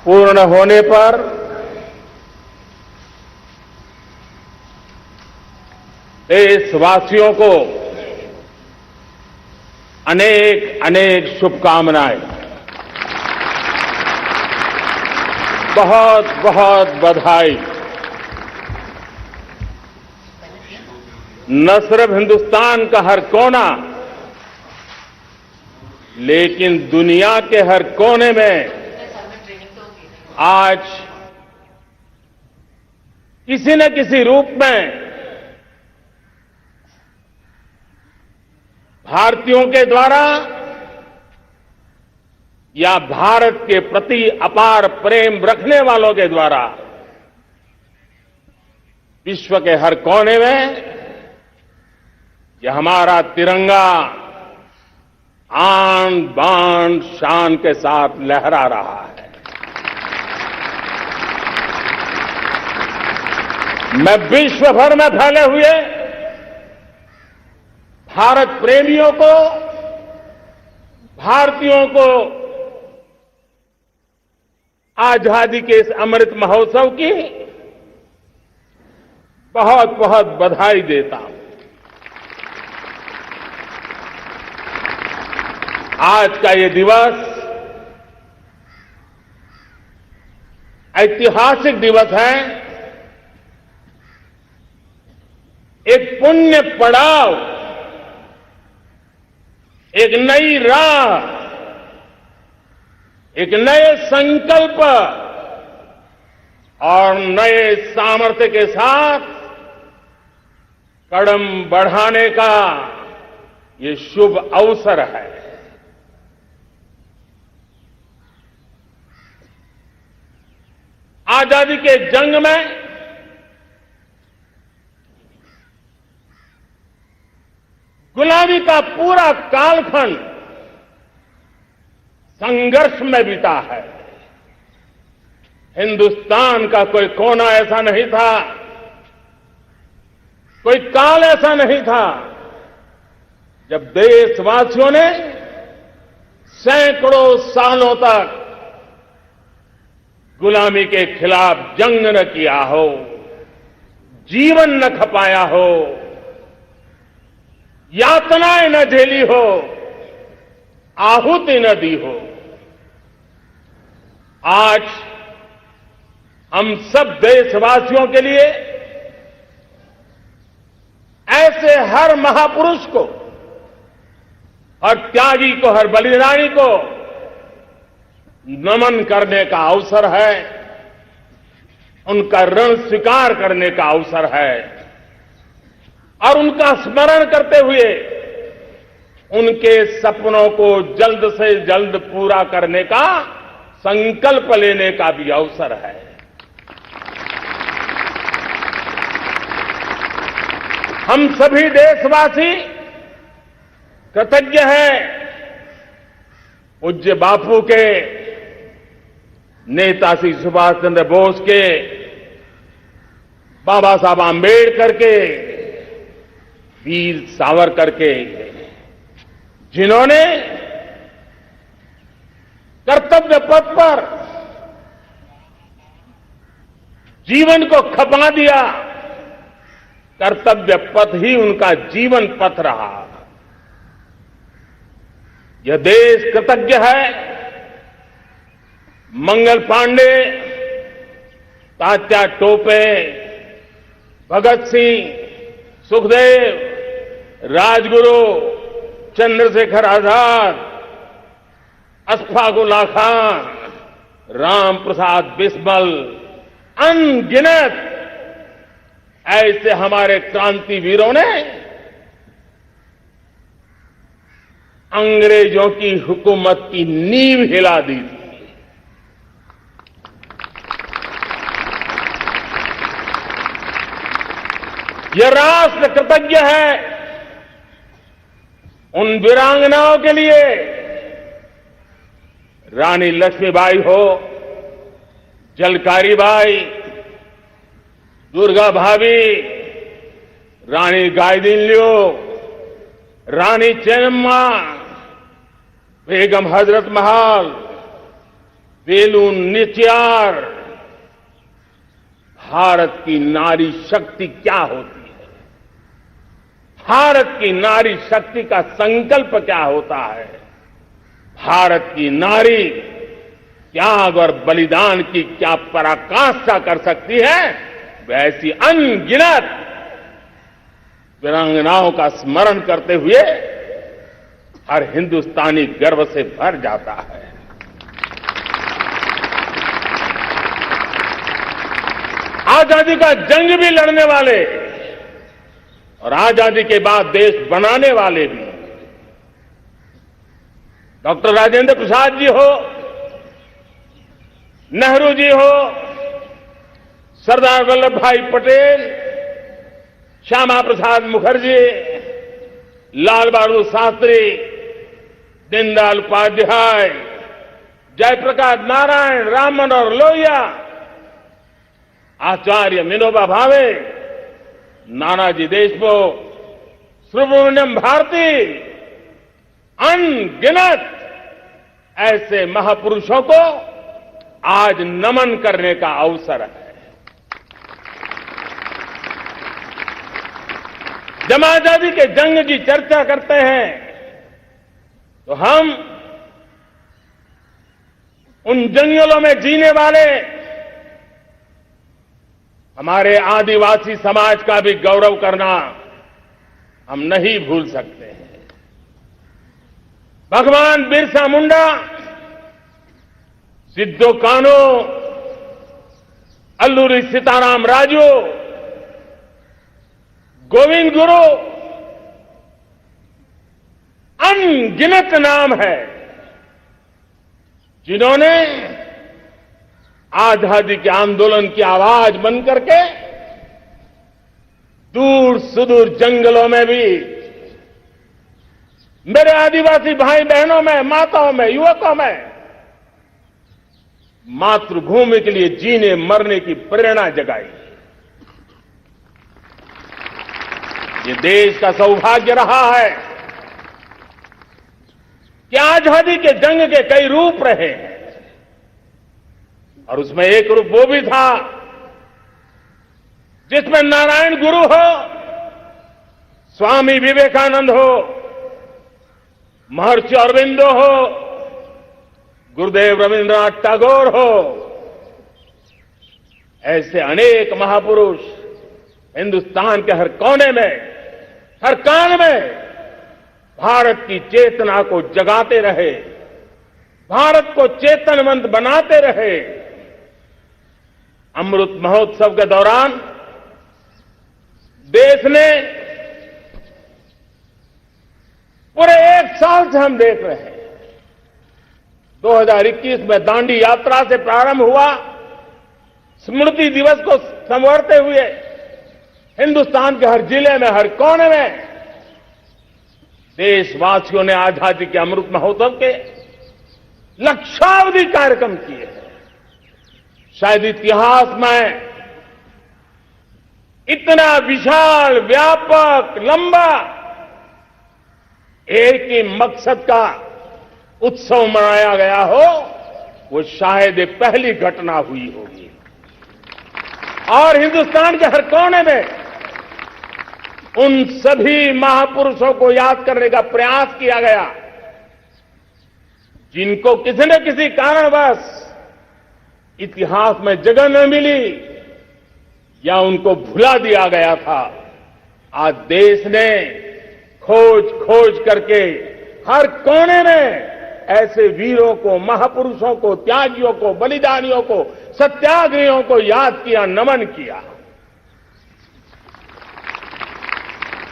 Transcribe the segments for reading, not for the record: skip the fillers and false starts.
पूर्ण होने पर देशवासियों को अनेक अनेक शुभकामनाएं, बहुत बहुत बधाई। न सिर्फ हिंदुस्तान का हर कोना, लेकिन दुनिया के हर कोने में आज किसी न किसी रूप में भारतीयों के द्वारा या भारत के प्रति अपार प्रेम रखने वालों के द्वारा विश्व के हर कोने में यह हमारा तिरंगा आन बान शान के साथ लहरा रहा है। मैं विश्व भर में फैले हुए भारत प्रेमियों को, भारतीयों को आजादी के इस अमृत महोत्सव की बहुत बहुत बधाई देता हूं। आज का ये दिवस ऐतिहासिक दिवस है। एक पुण्य पड़ाव, एक नई राह, एक नए संकल्प और नए सामर्थ्य के साथ कदम बढ़ाने का ये शुभ अवसर है। आजादी के जंग में गुलामी का पूरा कालखंड संघर्ष में बीता है। हिंदुस्तान का कोई कोना ऐसा नहीं था, कोई काल ऐसा नहीं था जब देशवासियों ने सैकड़ों सालों तक गुलामी के खिलाफ जंग न किया हो, जीवन न खपाया हो, यातनाएं न झेली हो, आहुति न दी हो। आज हम सब देशवासियों के लिए ऐसे हर महापुरुष को, हर त्यागी को, हर बलिदानी को नमन करने का अवसर है, उनका ऋण स्वीकार करने का अवसर है और उनका स्मरण करते हुए उनके सपनों को जल्द से जल्द पूरा करने का संकल्प लेने का भी अवसर है। हम सभी देशवासी कृतज्ञ हैं पूज्य बापू के, नेताजी सुभाष चंद्र बोस के, बाबा साहब आंबेडकर के, वीर सावरकर के, जिन्होंने कर्तव्य पथ पर जीवन को खपा दिया। कर्तव्य पथ ही उनका जीवन पथ रहा। यह देश कृतज्ञ है मंगल पांडे, तात्या टोपे, भगत सिंह, सुखदेव, राजगुरु, चंद्रशेखर आजाद, अशफाक उल्लाह खान, राम प्रसाद बिस्मिल, अनगिनत ऐसे हमारे क्रांतिवीरों ने अंग्रेजों की हुकूमत की नींव हिला दी थी। यह राष्ट्र कृतज्ञ है उन वीरांगनाओं के लिए, रानी लक्ष्मीबाई हो, झलकारी बाई, दुर्गा भाभी, रानी गाइदिन्लियो, रानी चेन्नम्मा, बेगम हजरत महल, वेलू निचियार भारत की नारी शक्ति क्या होती है, भारत की नारी शक्ति का संकल्प क्या होता है, भारत की नारी त्याग और बलिदान की क्या पराकाष्ठा कर सकती है, वैसी अनगिनत वीरांगनाओं का स्मरण करते हुए हर हिंदुस्तानी गर्व से भर जाता है। आजादी का जंग भी लड़ने वाले और आजादी के बाद देश बनाने वाले भी, डॉक्टर राजेंद्र प्रसाद जी हो, नेहरू जी हो, सरदार वल्लभ भाई पटेल, श्यामा प्रसाद मुखर्जी, लाल बहादुर शास्त्री, दीनदयाल उपाध्याय, जयप्रकाश नारायण, राम मनोहर लोहिया, आचार्य विनोबा भावे, नानाजी देशमुख, सुब्रमण्यम भारती, अनगिनत ऐसे महापुरुषों को आज नमन करने का अवसर है। जब आजादी के जंग की चर्चा करते हैं तो हम उन जंगलों में जीने वाले हमारे आदिवासी समाज का भी गौरव करना हम नहीं भूल सकते हैं। भगवान बिरसा मुंडा, सिद्धो कान्हू, अल्लूरी सीताराम राजू, गोविंद गुरु, अनगिनत नाम है जिन्होंने आजादी के आंदोलन की आवाज बन करके दूर सुदूर जंगलों में भी मेरे आदिवासी भाई बहनों में, माताओं में, युवकों में मातृभूमि के लिए जीने मरने की प्रेरणा जगाई। ये देश का सौभाग्य रहा है कि आजादी के जंग के कई रूप रहे हैं और उसमें एक रूप वो भी था जिसमें नारायण गुरु हो, स्वामी विवेकानंद हो, महर्षि अरविंदो हो, गुरुदेव रविंद्रनाथ टैगोर हो, ऐसे अनेक महापुरुष हिंदुस्तान के हर कोने में, हर कान में भारत की चेतना को जगाते रहे, भारत को चेतनवंत बनाते रहे। अमृत महोत्सव के दौरान देश ने पूरे एक साल से हम देख रहे हैं, 2021 में दांडी यात्रा से प्रारंभ हुआ, स्मृति दिवस को संवरते हुए हिंदुस्तान के हर जिले में, हर कोने में देशवासियों ने आजादी के अमृत महोत्सव के लक्षावधि कार्यक्रम किए हैं। शायद इतिहास में इतना विशाल, व्यापक, लंबा एक ही मकसद का उत्सव मनाया गया हो, वो शायद एक पहली घटना हुई होगी। और हिंदुस्तान के हर कोने में उन सभी महापुरुषों को याद करने का प्रयास किया गया जिनको किसी न किसी कारणवश इतिहास में जगह न मिली या उनको भुला दिया गया था। आज देश ने खोज करके हर कोने में ऐसे वीरों को, महापुरुषों को, त्यागियों को, बलिदानियों को, सत्याग्रहियों को याद किया, नमन किया।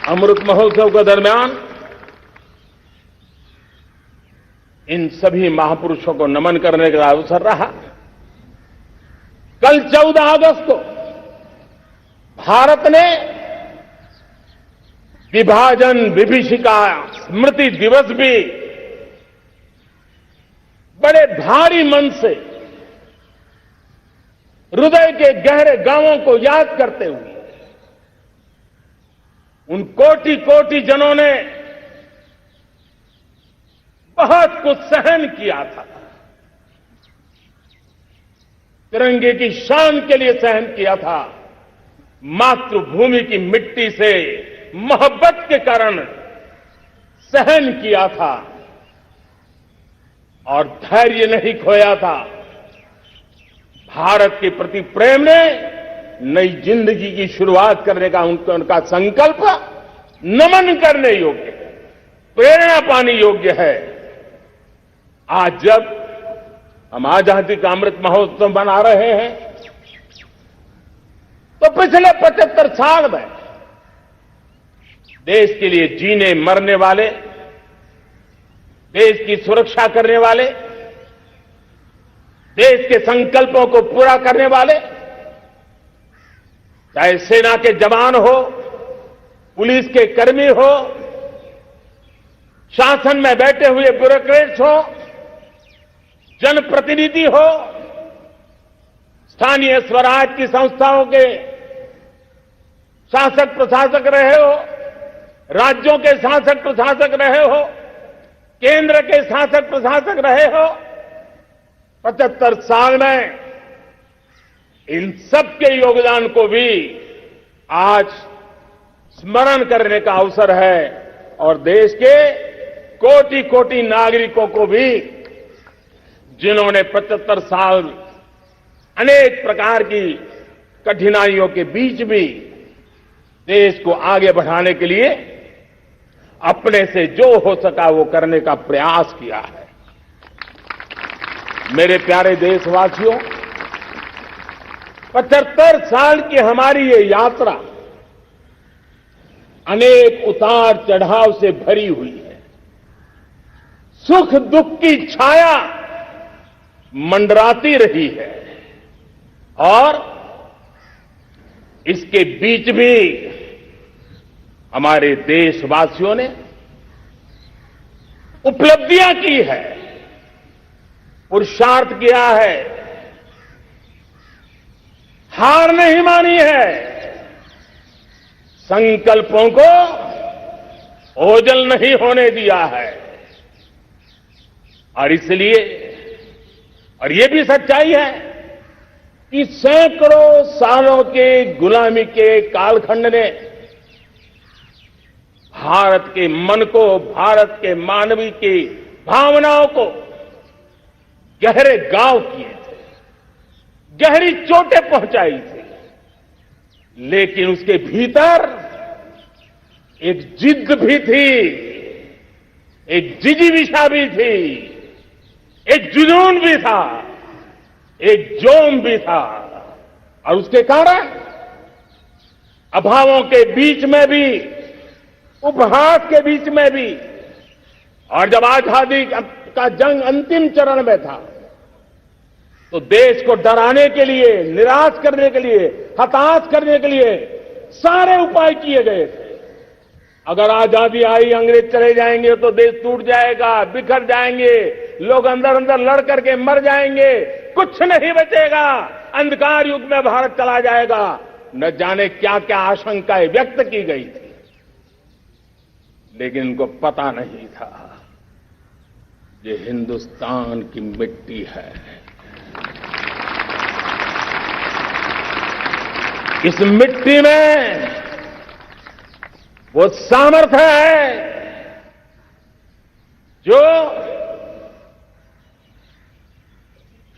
अमृत महोत्सव के दरमियान इन सभी महापुरुषों को नमन करने का अवसर रहा। कल 14 अगस्त को भारत ने विभाजन विभीषिका स्मृति दिवस भी बड़े भारी मन से हृदय के गहरे गांवों को याद करते हुए उन कोटि कोटि जनों ने बहुत कुछ सहन किया था, तिरंगे की शान के लिए सहन किया था, मातृभूमि की मिट्टी से मोहब्बत के कारण सहन किया था और धैर्य नहीं खोया था। भारत के प्रति प्रेम ने नई जिंदगी की शुरुआत करने का उनका संकल्प नमन करने योग्य है, प्रेरणा पाने योग्य है। आज जब हम आजादी का अमृत महोत्सव मना रहे हैं तो पिछले 75 साल में देश के लिए जीने मरने वाले, देश की सुरक्षा करने वाले, देश के संकल्पों को पूरा करने वाले, चाहे सेना के जवान हो, पुलिस के कर्मी हो, शासन में बैठे हुए ब्यूरोक्रेट्स हो, जनप्रतिनिधि हो, स्थानीय स्वराज की संस्थाओं के शासक प्रशासक रहे हो, राज्यों के शासक प्रशासक रहे हो, केंद्र के शासक प्रशासक रहे हो, 75 साल में इन सबके योगदान को भी आज स्मरण करने का अवसर है और देश के कोटि कोटि नागरिकों को भी, जिन्होंने 75 साल अनेक प्रकार की कठिनाइयों के बीच भी देश को आगे बढ़ाने के लिए अपने से जो हो सका वो करने का प्रयास किया है। मेरे प्यारे देशवासियों, 75 साल की हमारी ये यात्रा अनेक उतार चढ़ाव से भरी हुई है। सुख दुख की छाया मंडराती रही है और इसके बीच भी हमारे देशवासियों ने उपलब्धियां की है, पुरुषार्थ किया है, हार नहीं मानी है, संकल्पों को ओझल नहीं होने दिया है। और इसलिए, और ये भी सच्चाई है कि सैकड़ों सालों के गुलामी के कालखंड ने भारत के मन को, भारत के मानवीय की भावनाओं को गहरे घाव किए थे, गहरी चोटें पहुंचाई थी, लेकिन उसके भीतर एक जिद भी थी, एक जिजीविषा भी थी, एक जुनून भी था, एक जोम भी था। और उसके कारण अभावों के बीच में भी, उपहास के बीच में भी, और जब आजादी का जंग अंतिम चरण में था तो देश को डराने के लिए, निराश करने के लिए, हताश करने के लिए सारे उपाय किए गए थे। अगर आजादी आई, अंग्रेज चले जाएंगे तो देश टूट जाएगा, बिखर जाएंगे, लोग अंदर अंदर लड़ करके मर जाएंगे, कुछ नहीं बचेगा, अंधकार युग में भारत चला जाएगा। न जाने क्या क्या आशंकाएं व्यक्त की गई थी, लेकिन उनको पता नहीं था ये हिंदुस्तान की मिट्टी है, इस मिट्टी में वो सामर्थ्य है जो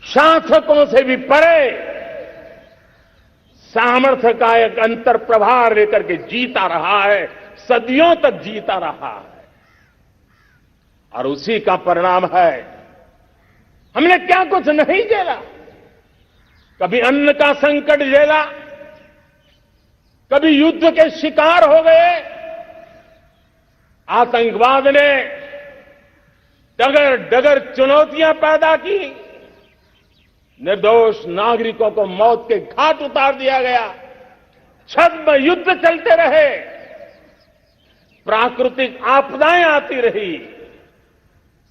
शासकों से भी परे सामर्थ्य का एक अंतर प्रभार लेकर के जीता रहा है, सदियों तक जीता रहा है। और उसी का परिणाम है, हमने क्या कुछ नहीं झेला। कभी अन्न का संकट झेला, कभी युद्ध के शिकार हो गए, आतंकवाद ने डगर डगर चुनौतियां पैदा की, निर्दोष नागरिकों को मौत के घाट उतार दिया गया, छद्म युद्ध चलते रहे, प्राकृतिक आपदाएं आती रही,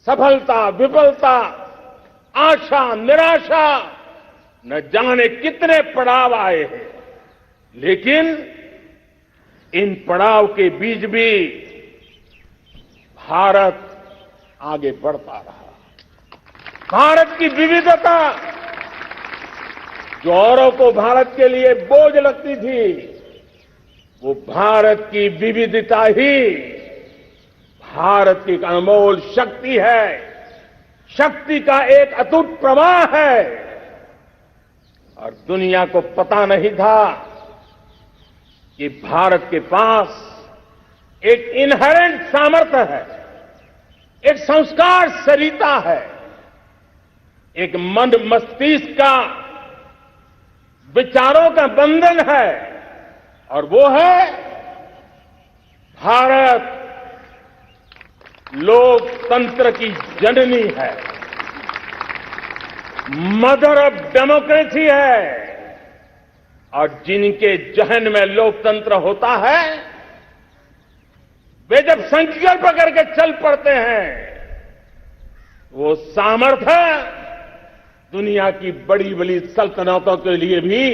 सफलता विफलता, आशा निराशा, न जाने कितने पड़ाव आए हैं। लेकिन इन पड़ाव के बीच भी भारत आगे बढ़ता रहा। भारत की विविधता जो औरों को भारत के लिए बोझ लगती थी, वो भारत की विविधता ही भारत की एक अनमोल शक्ति है, शक्ति का एक अटूट प्रवाह है। और दुनिया को पता नहीं था कि भारत के पास एक इनहेरेंट सामर्थ्य है, एक संस्कार सरिता है, एक मन मस्तिष्क का विचारों का बंधन है, और वो है भारत लोकतंत्र की जननी है, मदर ऑफ डेमोक्रेसी है। और जिनके जहन में लोकतंत्र होता है, वे जब संकल्प करके चल पड़ते हैं, वो सामर्थ्य दुनिया की बड़ी बड़ी सल्तनतों के लिए भी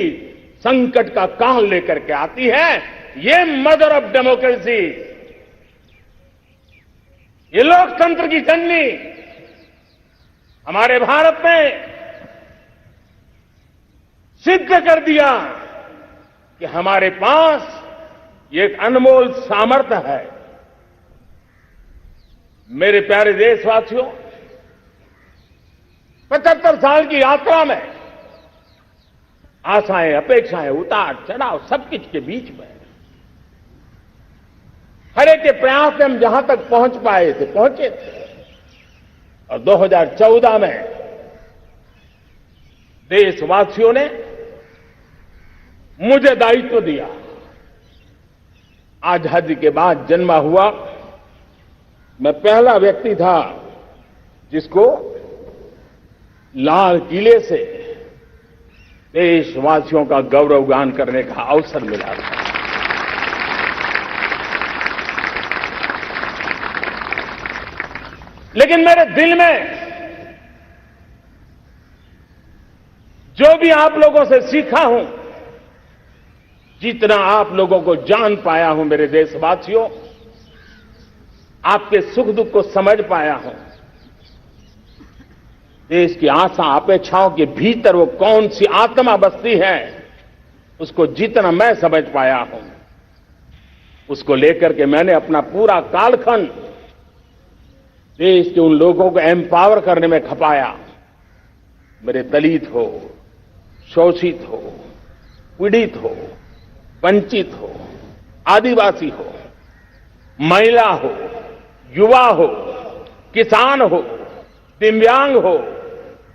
संकट का काल लेकर के आती है। ये मदर ऑफ डेमोक्रेसी, ये लोकतंत्र की जननी हमारे भारत ने सिद्ध कर दिया कि हमारे पास ये एक अनमोल सामर्थ्य है। मेरे प्यारे देशवासियों, 75 साल की यात्रा में आशाएं, अपेक्षाएं, उतार चढ़ाव सब कुछ के बीच में हर एक के प्रयास से हम जहां तक पहुंच पाए थे, पहुंचे थे। और 2014 में देशवासियों ने मुझे दायित्व दिया। आजादी के बाद जन्मा हुआ मैं पहला व्यक्ति था जिसको लाल किले से देशवासियों का गौरवगान करने का अवसर मिला था। लेकिन मेरे दिल में जो भी आप लोगों से सीखा हूं, जितना आप लोगों को जान पाया हूं मेरे देशवासियों, आपके सुख दुख को समझ पाया हूं, देश की आशा अपेक्षाओं के भीतर वो कौन सी आत्मा बसती है, उसको जितना मैं समझ पाया हूं, उसको लेकर के मैंने अपना पूरा कालखंड देश के उन लोगों को एम्पावर करने में खपाया। मेरे दलित हो, शोषित हो, पीड़ित हो, वंचित हो, आदिवासी हो, महिला हो, युवा हो, किसान हो, दिव्यांग हो,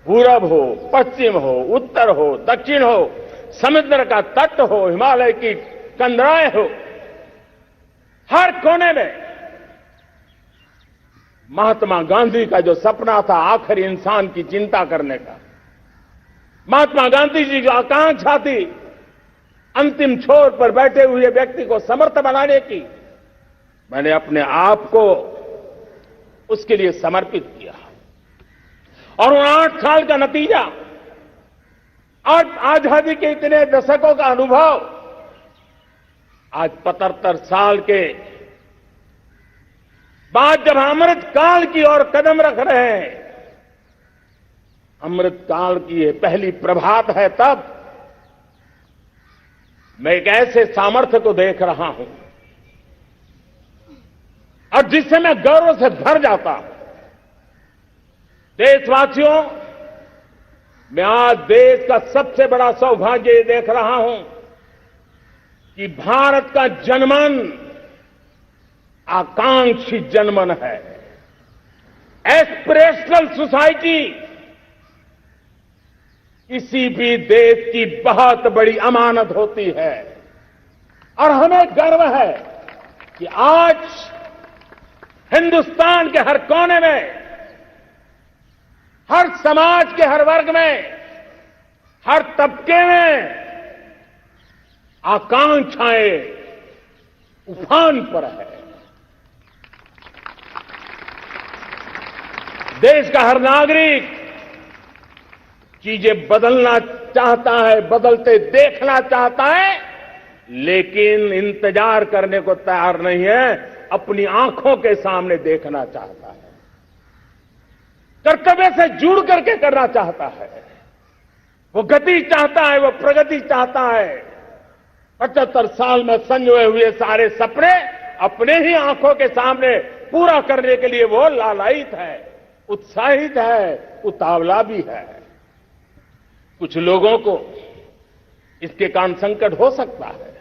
पूरब हो, पश्चिम हो, उत्तर हो, दक्षिण हो, समुद्र का तट हो, हिमालय की कंदराएं हो, हर कोने में महात्मा गांधी का जो सपना था आखिरी इंसान की चिंता करने का, महात्मा गांधी जी की आकांक्षा थी अंतिम छोर पर बैठे हुए व्यक्ति को समर्थ बनाने की, मैंने अपने आप को उसके लिए समर्पित किया। और उन 8 साल का नतीजा और आजादी के इतने दशकों का अनुभव आज 75 साल के बाद जब अमृत काल की ओर कदम रख रहे हैं, अमृत काल की ये पहली प्रभात है, तब मैं एक ऐसे सामर्थ्य को देख रहा हूं और जिससे मैं गौरव से भर जाता हूं। देशवासियों, मैं आज देश का सबसे बड़ा सौभाग्य ये देख रहा हूं कि भारत का जनमन आकांक्षी जनमन है। एस्पिरेशनल सोसाइटी किसी भी देश की बहुत बड़ी अमानत होती है और हमें गर्व है कि आज हिंदुस्तान के हर कोने में, हर समाज के हर वर्ग में, हर तबके में आकांक्षाएं उफान पर है। देश का हर नागरिक चीजें बदलना चाहता है, बदलते देखना चाहता है, लेकिन इंतजार करने को तैयार नहीं है, अपनी आंखों के सामने देखना चाहता है, कर्तव्य से जुड़ करके करना चाहता है। वो गति चाहता है, वो प्रगति चाहता है। 75 साल में संजोए हुए सारे सपने अपने ही आंखों के सामने पूरा करने के लिए वो लालायित है, उत्साहित है, उतावला भी है। कुछ लोगों को इसके कारण संकट हो सकता है,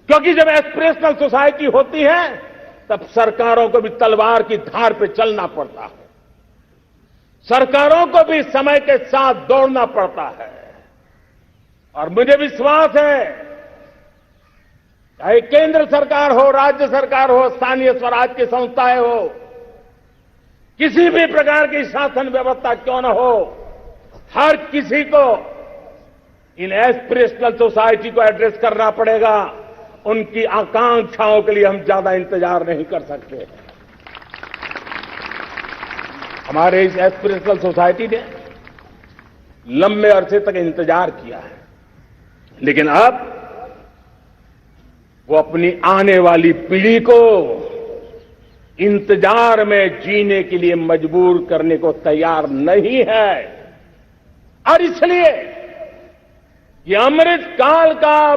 क्योंकि जब एस्पिरेशनल सोसाइटी होती है तब सरकारों को भी तलवार की धार पे चलना पड़ता है, सरकारों को भी समय के साथ दौड़ना पड़ता है। और मुझे विश्वास है, चाहे केंद्र सरकार हो, राज्य सरकार हो, स्थानीय स्वराज की संस्थाएं हो, किसी भी प्रकार की शासन व्यवस्था क्यों न हो, हर किसी को इन एस्पिरेशनल सोसाइटी को एड्रेस करना पड़ेगा। उनकी आकांक्षाओं के लिए हम ज्यादा इंतजार नहीं कर सकते। हमारे इस एस्पिरेशनल सोसाइटी ने लंबे अरसे तक इंतजार किया है, लेकिन अब वो अपनी आने वाली पीढ़ी को इंतजार में जीने के लिए मजबूर करने को तैयार नहीं है। और इसलिए ये अमृत काल का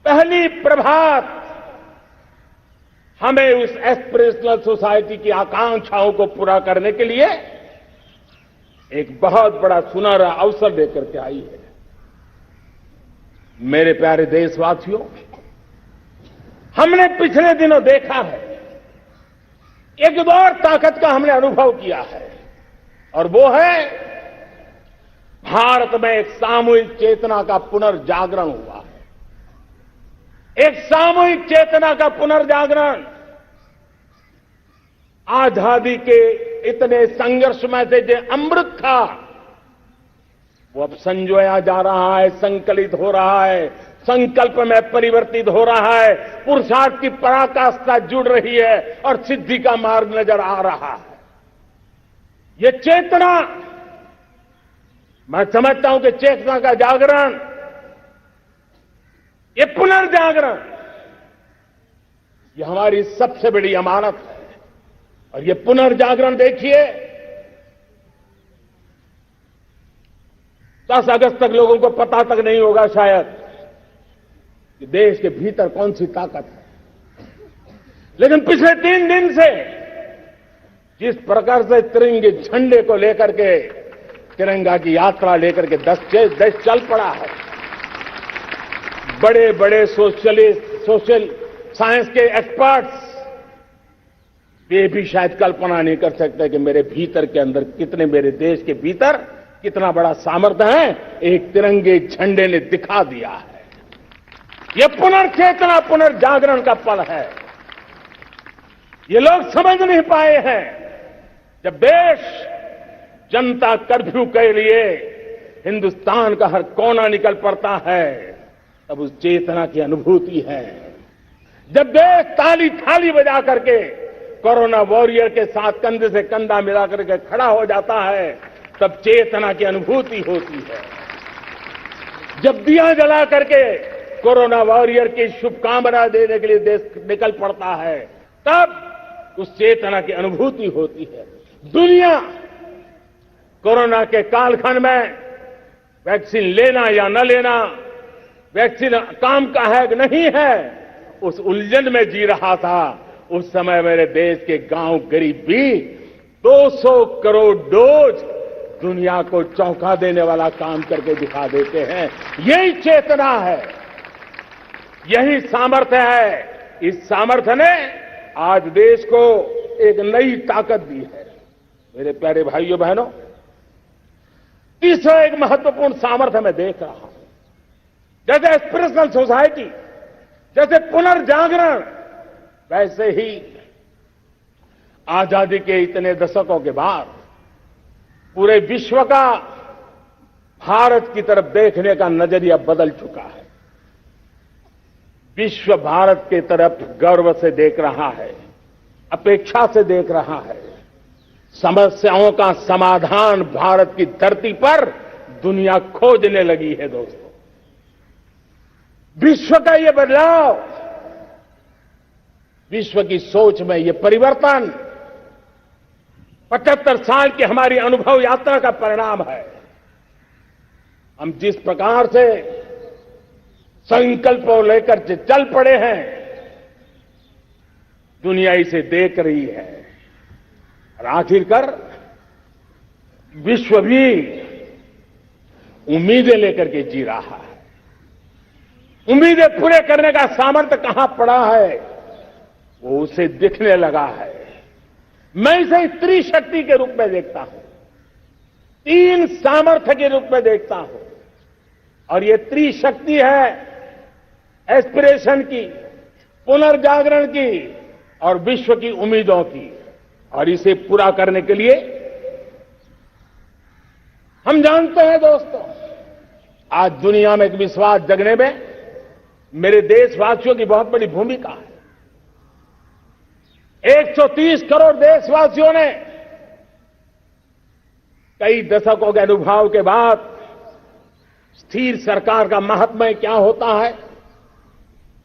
पहली प्रभात हमें उस एस्पिरेशनल सोसाइटी की आकांक्षाओं को पूरा करने के लिए एक बहुत बड़ा सुनहरा अवसर देकर के आई है। मेरे प्यारे देशवासियों, हमने पिछले दिनों देखा है, एक और ताकत का हमने अनुभव किया है, और वो है भारत में एक सामूहिक चेतना का पुनर्जागरण हुआ है। एक सामूहिक चेतना का पुनर्जागरण आजादी के इतने संघर्ष में से जो अमृत था वो अब संजोया जा रहा है, संकलित हो रहा है, संकल्प में परिवर्तित हो रहा है, पुरुषार्थ की पराकाष्ठा जुड़ रही है और सिद्धि का मार्ग नजर आ रहा है। ये चेतना, मैं समझता हूं कि चेतना का जागरण, ये पुनर्जागरण, ये हमारी सबसे बड़ी अमानत है। और ये पुनर्जागरण देखिए, 10 अगस्त तक लोगों को पता तक नहीं होगा शायद कि देश के भीतर कौन सी ताकत है, लेकिन पिछले 3 दिन से जिस प्रकार से तिरंगे झंडे को लेकर के, तिरंगा की यात्रा लेकर के देश चल पड़ा है, बड़े बड़े सोशलिस्ट, सोशल साइंस के एक्सपर्ट्स वे भी शायद कल्पना नहीं कर सकते कि मेरे भीतर के अंदर कितने, मेरे देश के भीतर कितना बड़ा सामर्थ्य है, एक तिरंगे झंडे ने दिखा दिया है। यह पुनर्चेतना, पुनर्जागरण का पल है। ये लोग समझ नहीं पाए हैं, जब देश जनता कर्फ्यू के लिए हिंदुस्तान का हर कोना निकल पड़ता है, तब उस चेतना की अनुभूति है। जब देश ताली थाली बजा करके कोरोना वॉरियर के साथ कंधे से कंधा मिला करके खड़ा हो जाता है, तब चेतना की अनुभूति होती है। जब दिया जला करके कोरोना वॉरियर की शुभकामना देने के लिए देश निकल पड़ता है, तब उस चेतना की अनुभूति होती है। दुनिया कोरोना के कालखंड में वैक्सीन लेना या न लेना, वैक्सीन काम का है कि नहीं है, उस उलझन में जी रहा था। उस समय मेरे देश के गांव गरीब भी 200 करोड़ डोज दुनिया को चौंका देने वाला काम करके दिखा देते हैं। यही चेतना है, यही सामर्थ्य है। इस सामर्थ्य ने आज देश को एक नई ताकत दी है। मेरे प्यारे भाइयों बहनों, तीसरा एक महत्वपूर्ण सामर्थ्य मैं देख रहा हूं, जैसे एस्पिरेशनल सोसाइटी, जैसे पुनर्जागरण, वैसे ही आजादी के इतने दशकों के बाद पूरे विश्व का भारत की तरफ देखने का नजरिया बदल चुका है। विश्व भारत की तरफ गर्व से देख रहा है, अपेक्षा से देख रहा है। समस्याओं का समाधान भारत की धरती पर दुनिया खोजने लगी है। दोस्तों, विश्व का ये बदलाव, विश्व की सोच में ये परिवर्तन 75 साल की हमारी अनुभव यात्रा का परिणाम है। हम जिस प्रकार से संकल्पों लेकर चल पड़े हैं, दुनिया इसे देख रही है और आखिरकार विश्व भी उम्मीदें लेकर के जी रहा है। उम्मीदें पूरे करने का सामर्थ्य कहां पड़ा है, वो उसे दिखने लगा है। मैं इसे त्रिशक्ति के रूप में देखता हूं, तीन सामर्थ्य के रूप में देखता हूं। और ये त्रिशक्ति है एस्पिरेशन की, पुनर्जागरण की और विश्व की उम्मीदों की। और इसे पूरा करने के लिए हम जानते हैं दोस्तों, आज दुनिया में एक विश्वास जगने में मेरे देशवासियों की बहुत बड़ी भूमिका है। 130 करोड़ देशवासियों ने कई दशकों के अनुभव के बाद स्थिर सरकार का महत्व क्या होता है,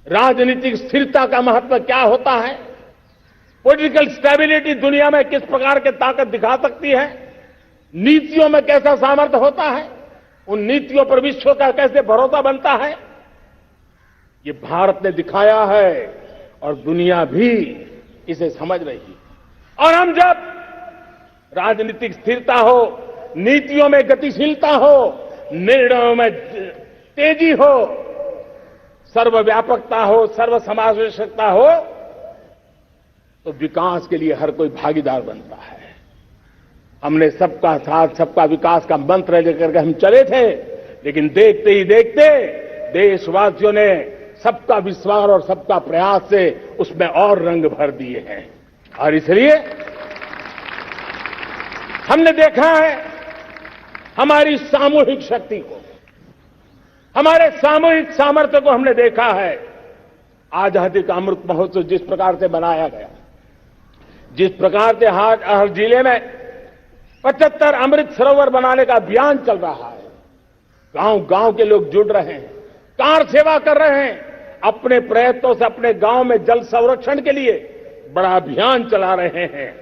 राजनीतिक स्थिरता का महत्व क्या होता है, पॉलिटिकल स्टेबिलिटी दुनिया में किस प्रकार की ताकत दिखा सकती है, नीतियों में कैसा सामर्थ्य होता है, उन नीतियों पर विश्व का कैसे भरोसा बनता है, ये भारत ने दिखाया है और दुनिया भी इसे समझ रही है। और हम जब राजनीतिक स्थिरता हो, नीतियों में गतिशीलता हो, निर्णयों में तेजी हो, सर्वव्यापकता हो, सर्वसमावेशकता हो, तो विकास के लिए हर कोई भागीदार बनता है। हमने सबका साथ सबका विकास का मंत्र लेकर के हम चले थे, लेकिन देखते ही देखते देशवासियों ने सबका विश्वास और सबका प्रयास से उसमें और रंग भर दिए हैं। और इसलिए हमने देखा है हमारी सामूहिक शक्ति को, हमारे सामूहिक सामर्थ्य को हमने देखा है। आजादी का अमृत महोत्सव जिस प्रकार से मनाया गया, जिस प्रकार से हर जिले में 75 अमृत सरोवर बनाने का अभियान चल रहा है, गांव गांव के लोग जुड़ रहे हैं, कार सेवा कर रहे हैं, अपने प्रयत्नों से अपने गांव में जल संरक्षण के लिए बड़ा अभियान चला रहे हैं।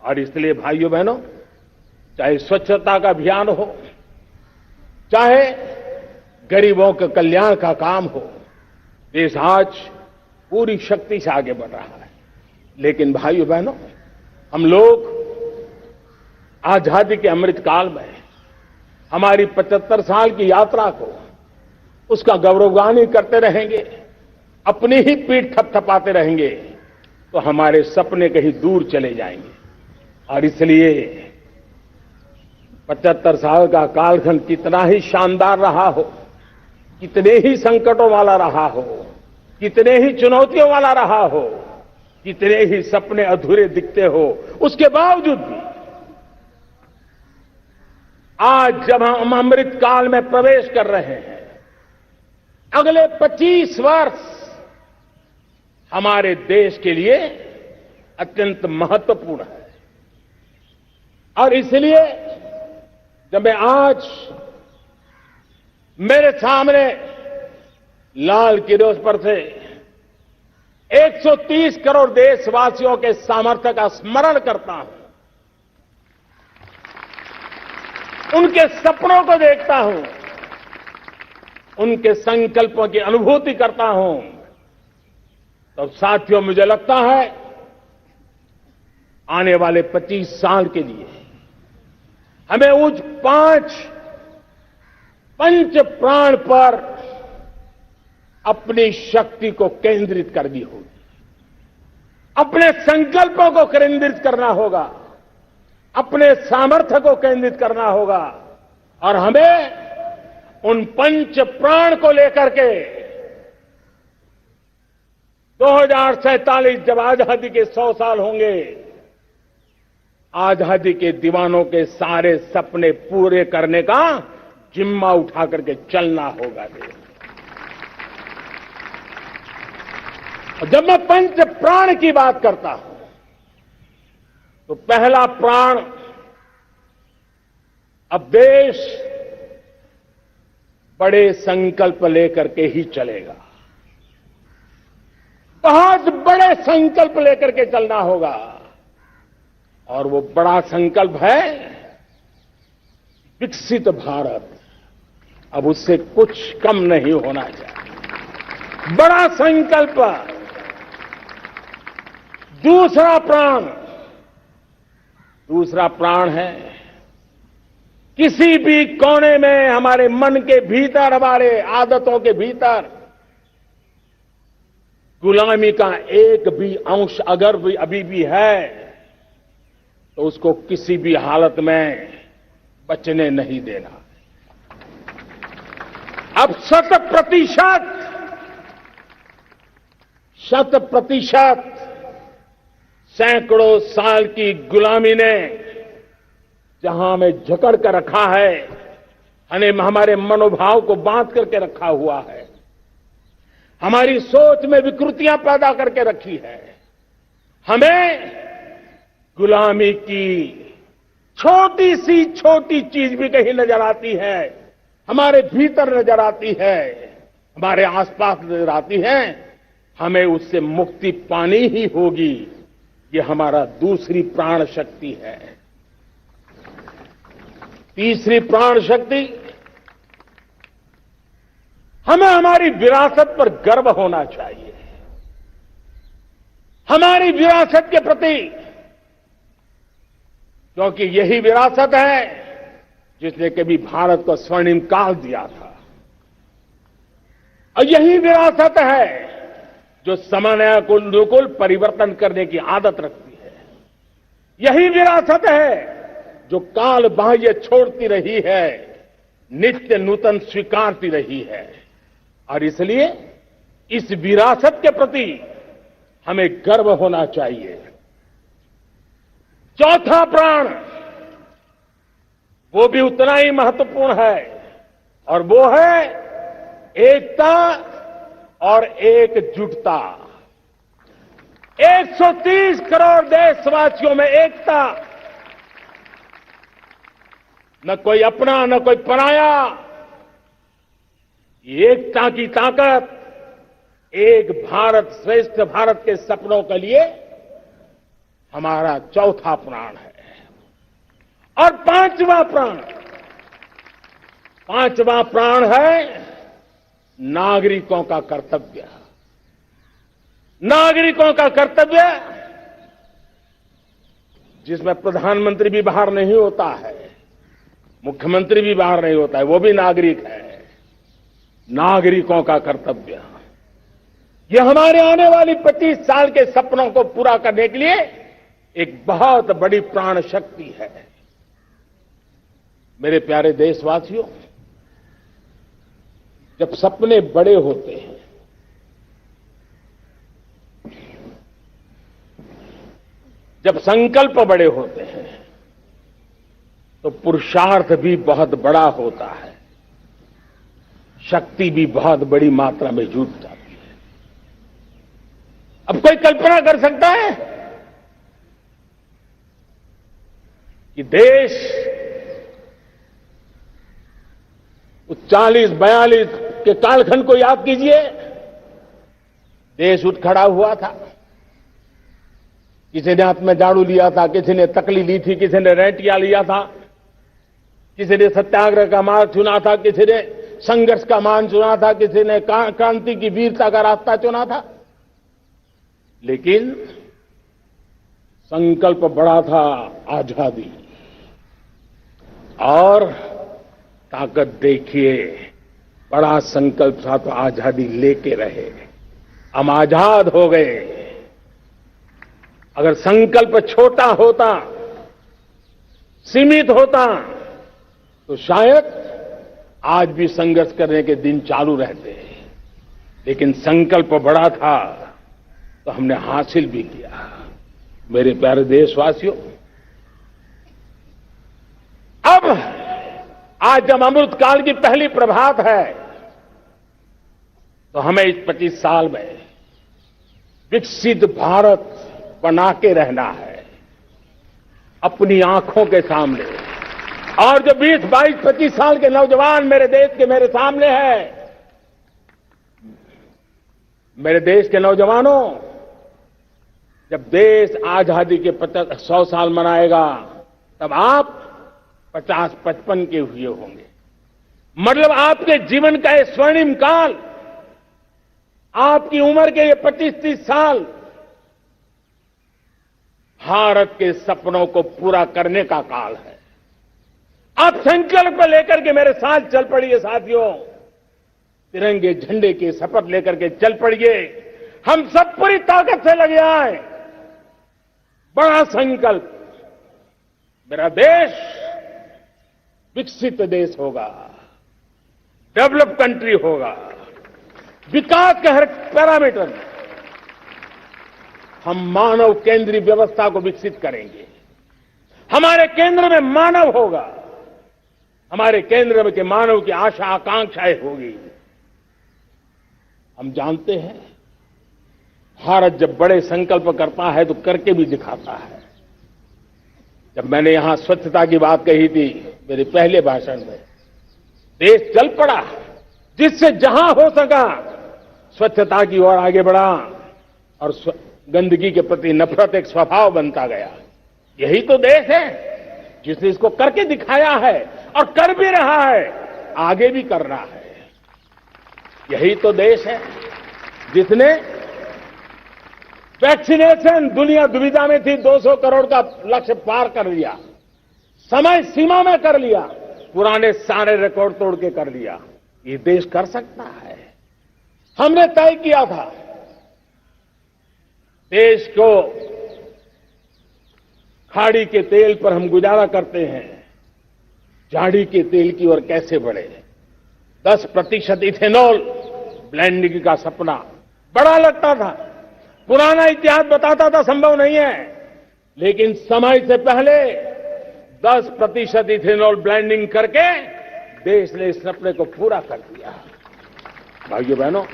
और इसलिए भाइयों बहनों, चाहे स्वच्छता का अभियान हो, चाहे गरीबों के कल्याण का काम हो, देश आज पूरी शक्ति से आगे बढ़ रहा है। लेकिन भाइयों बहनों, हम लोग आजादी के अमृत काल में हमारी 75 साल की यात्रा को उसका गौरवगान करते रहेंगे, अपनी ही पीठ थपथपाते रहेंगे, तो हमारे सपने कहीं दूर चले जाएंगे। और इसलिए 75 साल का कालखंड कितना ही शानदार रहा हो, कितने ही संकटों वाला रहा हो, कितने ही चुनौतियों वाला रहा हो, कितने ही सपने अधूरे दिखते हो, उसके बावजूद भी आज जब हम अमृत काल में प्रवेश कर रहे हैं, अगले 25 वर्ष हमारे देश के लिए अत्यंत महत्वपूर्ण है। और इसलिए जब मैं आज मेरे सामने लाल किले पर से 130 करोड़ देशवासियों के सामर्थ्य का स्मरण करता हूं, उनके सपनों को देखता हूं, उनके संकल्पों की अनुभूति करता हूं, तो साथियों मुझे लगता है आने वाले 25 साल के लिए हमें उस पंच प्राण पर अपनी शक्ति को केंद्रित करनी होगी, अपने संकल्पों को केंद्रित करना होगा, अपने सामर्थ्य को केंद्रित करना होगा। और हमें उन पंच प्राण को लेकर के 2047 जब आजादी के 100 साल होंगे, आजादी के दीवानों के सारे सपने पूरे करने का जिम्मा उठा करके चलना होगा। जब मैं पंच प्राण की बात करता हूं, तो पहला प्राण, अब देश बड़े संकल्प लेकर के ही चलेगा, बहुत बड़े संकल्प लेकर के चलना होगा। और वो बड़ा संकल्प है विकसित भारत, अब उससे कुछ कम नहीं होना चाहिए। बड़ा संकल्प। दूसरा प्राण है किसी भी कोने में हमारे मन के भीतर, हमारे आदतों के भीतर गुलामी का एक भी अंश अगर भी अभी भी है तो उसको किसी भी हालत में बचने नहीं देना। अब 100% सैकड़ों साल की गुलामी ने जहां हमें जकड़ कर रखा है, हमारे मनोभाव को बांध करके रखा हुआ है, हमारी सोच में विकृतियां पैदा करके रखी है, हमें गुलामी की छोटी सी छोटी चीज भी कहीं नजर आती है, हमारे भीतर नजर आती है, हमारे आसपास नजर आती है, हमें उससे मुक्ति पानी ही होगी। ये हमारा दूसरी प्राण शक्ति है। तीसरी प्राण शक्ति, हमें हमारी विरासत पर गर्व होना चाहिए। हमारी विरासत के प्रति, क्योंकि यही विरासत है जिसने कभी भारत को स्वर्णिम काल दिया था, और यही विरासत है जो समय को अनुकूल परिवर्तन करने की आदत रखती है। यही विरासत है जो काल बाह्य छोड़ती रही है, नित्य नूतन स्वीकारती रही है। और इसलिए इस विरासत के प्रति हमें गर्व होना चाहिए। चौथा प्राण, वो भी उतना ही महत्वपूर्ण है, और वो है एकता और एकजुटता। 130 करोड़ देशवासियों में एकता, न कोई अपना न कोई पराया। एकता की ताकत एक भारत श्रेष्ठ भारत के सपनों के लिए हमारा चौथा प्राण है। और पांचवा प्राण है नागरिकों का कर्तव्य। नागरिकों का कर्तव्य जिसमें प्रधानमंत्री भी बाहर नहीं होता है, मुख्यमंत्री भी बाहर नहीं होता है, वो भी नागरिक है। नागरिकों का कर्तव्य, यह हमारे आने वाली 25 साल के सपनों को पूरा करने के लिए एक बहुत बड़ी प्राण शक्ति है। मेरे प्यारे देशवासियों, जब सपने बड़े होते हैं, जब संकल्प बड़े होते हैं, तो पुरुषार्थ भी बहुत बड़ा होता है, शक्ति भी बहुत बड़ी मात्रा में जुट जाती है। अब कोई कल्पना कर सकता है कि देश 40-42 के कालखंड को याद कीजिए। देश उठ खड़ा हुआ था, किसी ने हाथ में झाड़ू लिया था, किसी ने तकली ली थी, किसी ने रेंटिया लिया था, किसी ने सत्याग्रह का मार्ग चुना था, किसी ने संघर्ष का मान चुना था, किसी ने क्रांति की वीरता का रास्ता चुना था। लेकिन संकल्प बड़ा था, आजादी। और ताकत देखिए, बड़ा संकल्प था तो आजादी लेके रहे, हम आजाद हो गए। अगर संकल्प छोटा होता, सीमित होता, तो शायद आज भी संघर्ष करने के दिन चालू रहते। लेकिन संकल्प बड़ा था तो हमने हासिल भी किया। मेरे प्यारे देशवासियों, अब आज जब अमृत काल की पहली प्रभात है, तो हमें इस 25 साल में विकसित भारत बना के रहना है, अपनी आंखों के सामने। और जो 20, 22, 25 साल के नौजवान मेरे देश के मेरे सामने हैं, मेरे देश के नौजवानों, जब देश आजादी के 100 साल मनाएगा, तब आप 50-55 के हुए होंगे। मतलब आपके जीवन का ये स्वर्णिम काल, आपकी उम्र के ये 25-30 साल भारत के सपनों को पूरा करने का काल है। आप संकल्प लेकर के मेरे साथ चल पड़िए साथियों, तिरंगे झंडे की शपथ लेकर के चल पड़िए। हम सब पूरी ताकत से लगे आए। बड़ा संकल्प, मेरा देश विकसित देश होगा, डेवलप कंट्री होगा। विकास के हर पैरामीटर में हम मानव केंद्रीय व्यवस्था को विकसित करेंगे। हमारे केंद्र में मानव होगा, हमारे केंद्र में के मानव की आशा आकांक्षाएं होगी। हम जानते हैं भारत जब बड़े संकल्प करता है तो करके भी दिखाता है। जब मैंने यहां स्वच्छता की बात कही थी मेरे पहले भाषण में, देश चल पड़ा, जिससे जहां हो सका स्वच्छता की ओर आगे बढ़ा और गंदगी के प्रति नफरत एक स्वभाव बनता गया। यही तो देश है जिसने इसको करके दिखाया है और कर भी रहा है, आगे भी कर रहा है। यही तो देश है जिसने वैक्सीनेशन, दुनिया दुविधा में थी, 200 करोड़ का लक्ष्य पार कर लिया, समय सीमा में कर लिया, पुराने सारे रिकॉर्ड तोड़ के कर लिया। ये देश कर सकता है। हमने तय किया था देश को खाड़ी के तेल पर हम गुजारा करते हैं, झाड़ी के तेल की ओर कैसे बढ़े। 10% इथेनॉल ब्लेंडिंग का सपना बड़ा लगता था, पुराना इतिहास बताता था संभव नहीं है, लेकिन समय से पहले 10% इथेनॉल ब्लेंडिंग करके देश ने इस सपने को पूरा कर दिया। भाइयों बहनों,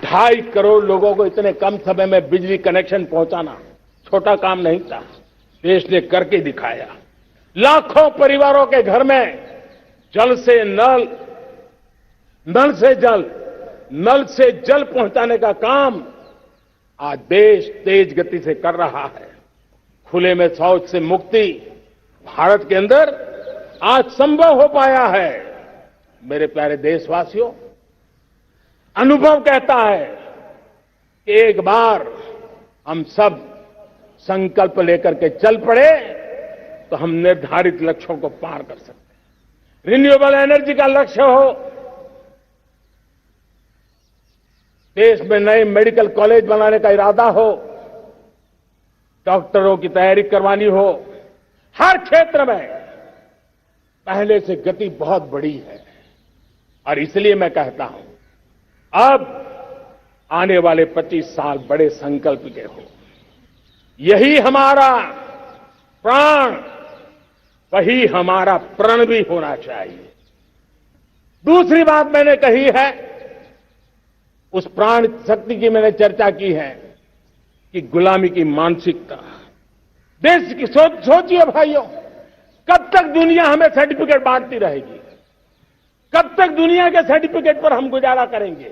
2.5 करोड़ लोगों को इतने कम समय में बिजली कनेक्शन पहुंचाना छोटा काम नहीं था, देश ने करके दिखाया। लाखों परिवारों के घर में जल से नल, नल से जल, नल से जल पहुंचाने का काम आज देश तेज गति से कर रहा है। खुले में शौच से मुक्ति भारत के अंदर आज संभव हो पाया है। मेरे प्यारे देशवासियों, अनुभव कहता है कि एक बार हम सब संकल्प लेकर के चल पड़े तो हम निर्धारित लक्ष्यों को पार कर सकते हैं। रिन्यूएबल एनर्जी का लक्ष्य हो, देश में नए मेडिकल कॉलेज बनाने का इरादा हो, डॉक्टरों की तैयारी करवानी हो, हर क्षेत्र में पहले से गति बहुत बड़ी है। और इसलिए मैं कहता हूं, अब आने वाले 25 साल बड़े संकल्प के हो। यही हमारा प्राण, वही हमारा प्रण भी होना चाहिए। दूसरी बात मैंने कही है, उस प्राण शक्ति की मैंने चर्चा की है कि गुलामी की मानसिकता। देश की सोचिए भाइयों, कब तक दुनिया हमें सर्टिफिकेट बांटती रहेगी? कब तक दुनिया के सर्टिफिकेट पर हम गुजारा करेंगे?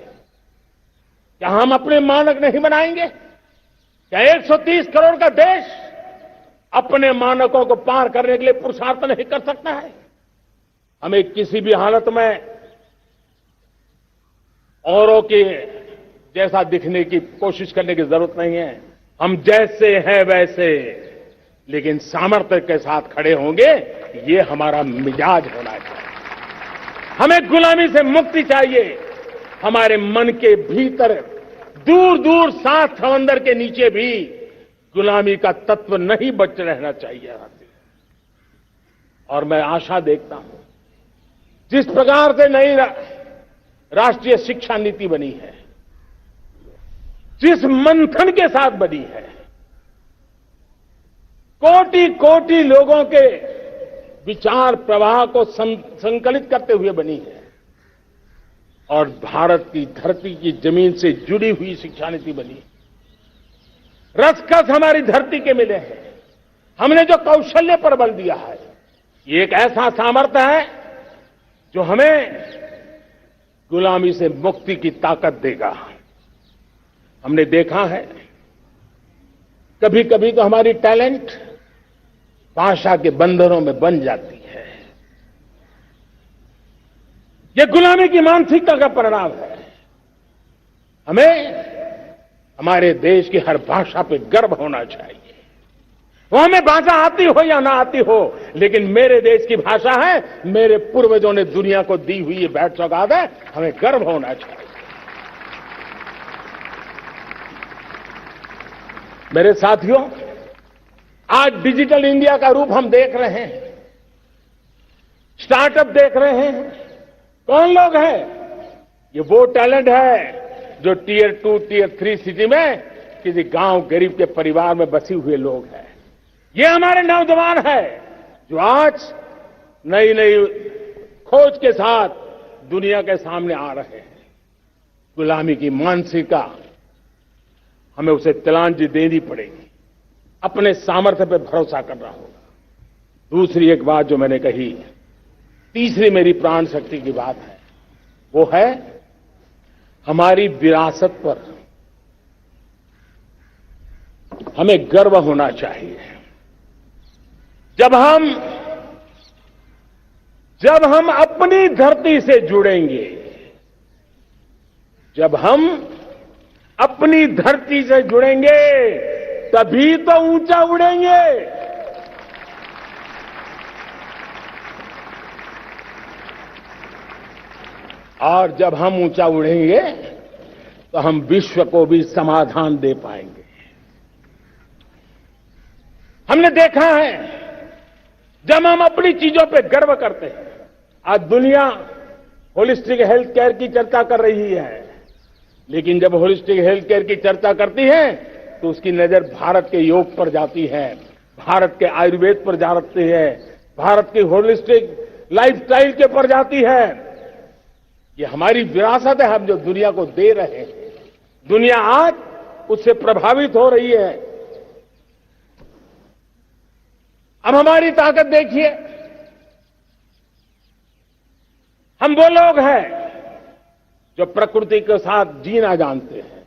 क्या हम अपने मानक नहीं बनाएंगे? क्या 130 करोड़ का देश अपने मानकों को पार करने के लिए पुरुषार्थ नहीं कर सकता है? हमें किसी भी हालत में औरों के जैसा दिखने की कोशिश करने की जरूरत नहीं है। हम जैसे हैं वैसे, लेकिन सामर्थ्य के साथ खड़े होंगे, ये हमारा मिजाज होना चाहिए। हमें गुलामी से मुक्ति चाहिए। हमारे मन के भीतर दूर दूर 7 समंदर के नीचे भी गुलामी का तत्व नहीं बच रहना चाहिए। और मैं आशा देखता हूं, जिस प्रकार से नई राष्ट्रीय शिक्षा नीति बनी है, जिस मंथन के साथ बनी है, कोटि कोटि लोगों के विचार प्रवाह को संकलित करते हुए बनी है, और भारत की धरती की जमीन से जुड़ी हुई शिक्षा नीति बनी। रसखस हमारी धरती के मिले हैं। हमने जो कौशल्य पर बल दिया है, ये एक ऐसा सामर्थ्य है जो हमें गुलामी से मुक्ति की ताकत देगा। हमने देखा है, कभी कभी तो हमारी टैलेंट भाषा के बंधनों में बन जाती है। ये गुलामी की मानसिकता का परिणाम है। हमें हमारे देश की हर भाषा पे गर्व होना चाहिए। वो हमें भाषा आती हो या ना आती हो, लेकिन मेरे देश की भाषा है, मेरे पूर्वजों ने दुनिया को दी हुई ये भेंट सौगात है, हमें गर्व होना चाहिए। मेरे साथियों, आज डिजिटल इंडिया का रूप हम देख रहे हैं, स्टार्टअप देख रहे हैं। कौन लोग हैं? ये वो टैलेंट है जो टियर 2, टियर 3 सिटी में किसी गांव गरीब के परिवार में बसे हुए लोग हैं। ये हमारे नौजवान है जो आज नई नई खोज के साथ दुनिया के सामने आ रहे हैं। गुलामी की मानसिकता हमें उसे तिलांजलि देनी पड़ेगी, अपने सामर्थ्य पर भरोसा करना होगा। दूसरी एक बात जो मैंने कही, तीसरी मेरी प्राण शक्ति की बात है, वो है हमारी विरासत पर हमें गर्व होना चाहिए। जब हम अपनी धरती से जुड़ेंगे, जब हम अपनी धरती से जुड़ेंगे, तभी तो ऊंचा उड़ेंगे। और जब हम ऊंचा उड़ेंगे तो हम विश्व को भी समाधान दे पाएंगे। हमने देखा है, जब हम अपनी चीजों पे गर्व करते हैं, आज दुनिया होलिस्टिक हेल्थ केयर की चर्चा कर रही है, लेकिन जब होलिस्टिक हेल्थ केयर की चर्चा करती है तो उसकी नजर भारत के योग पर जाती है, भारत के आयुर्वेद पर जाती है, भारत की होलिस्टिक लाइफस्टाइल के पर जाती है। ये हमारी विरासत है, हम जो दुनिया को दे रहे हैं। दुनिया आज उससे प्रभावित हो रही है। अब हमारी ताकत देखिए, हम वो लोग हैं जो प्रकृति के साथ जीना जानते हैं,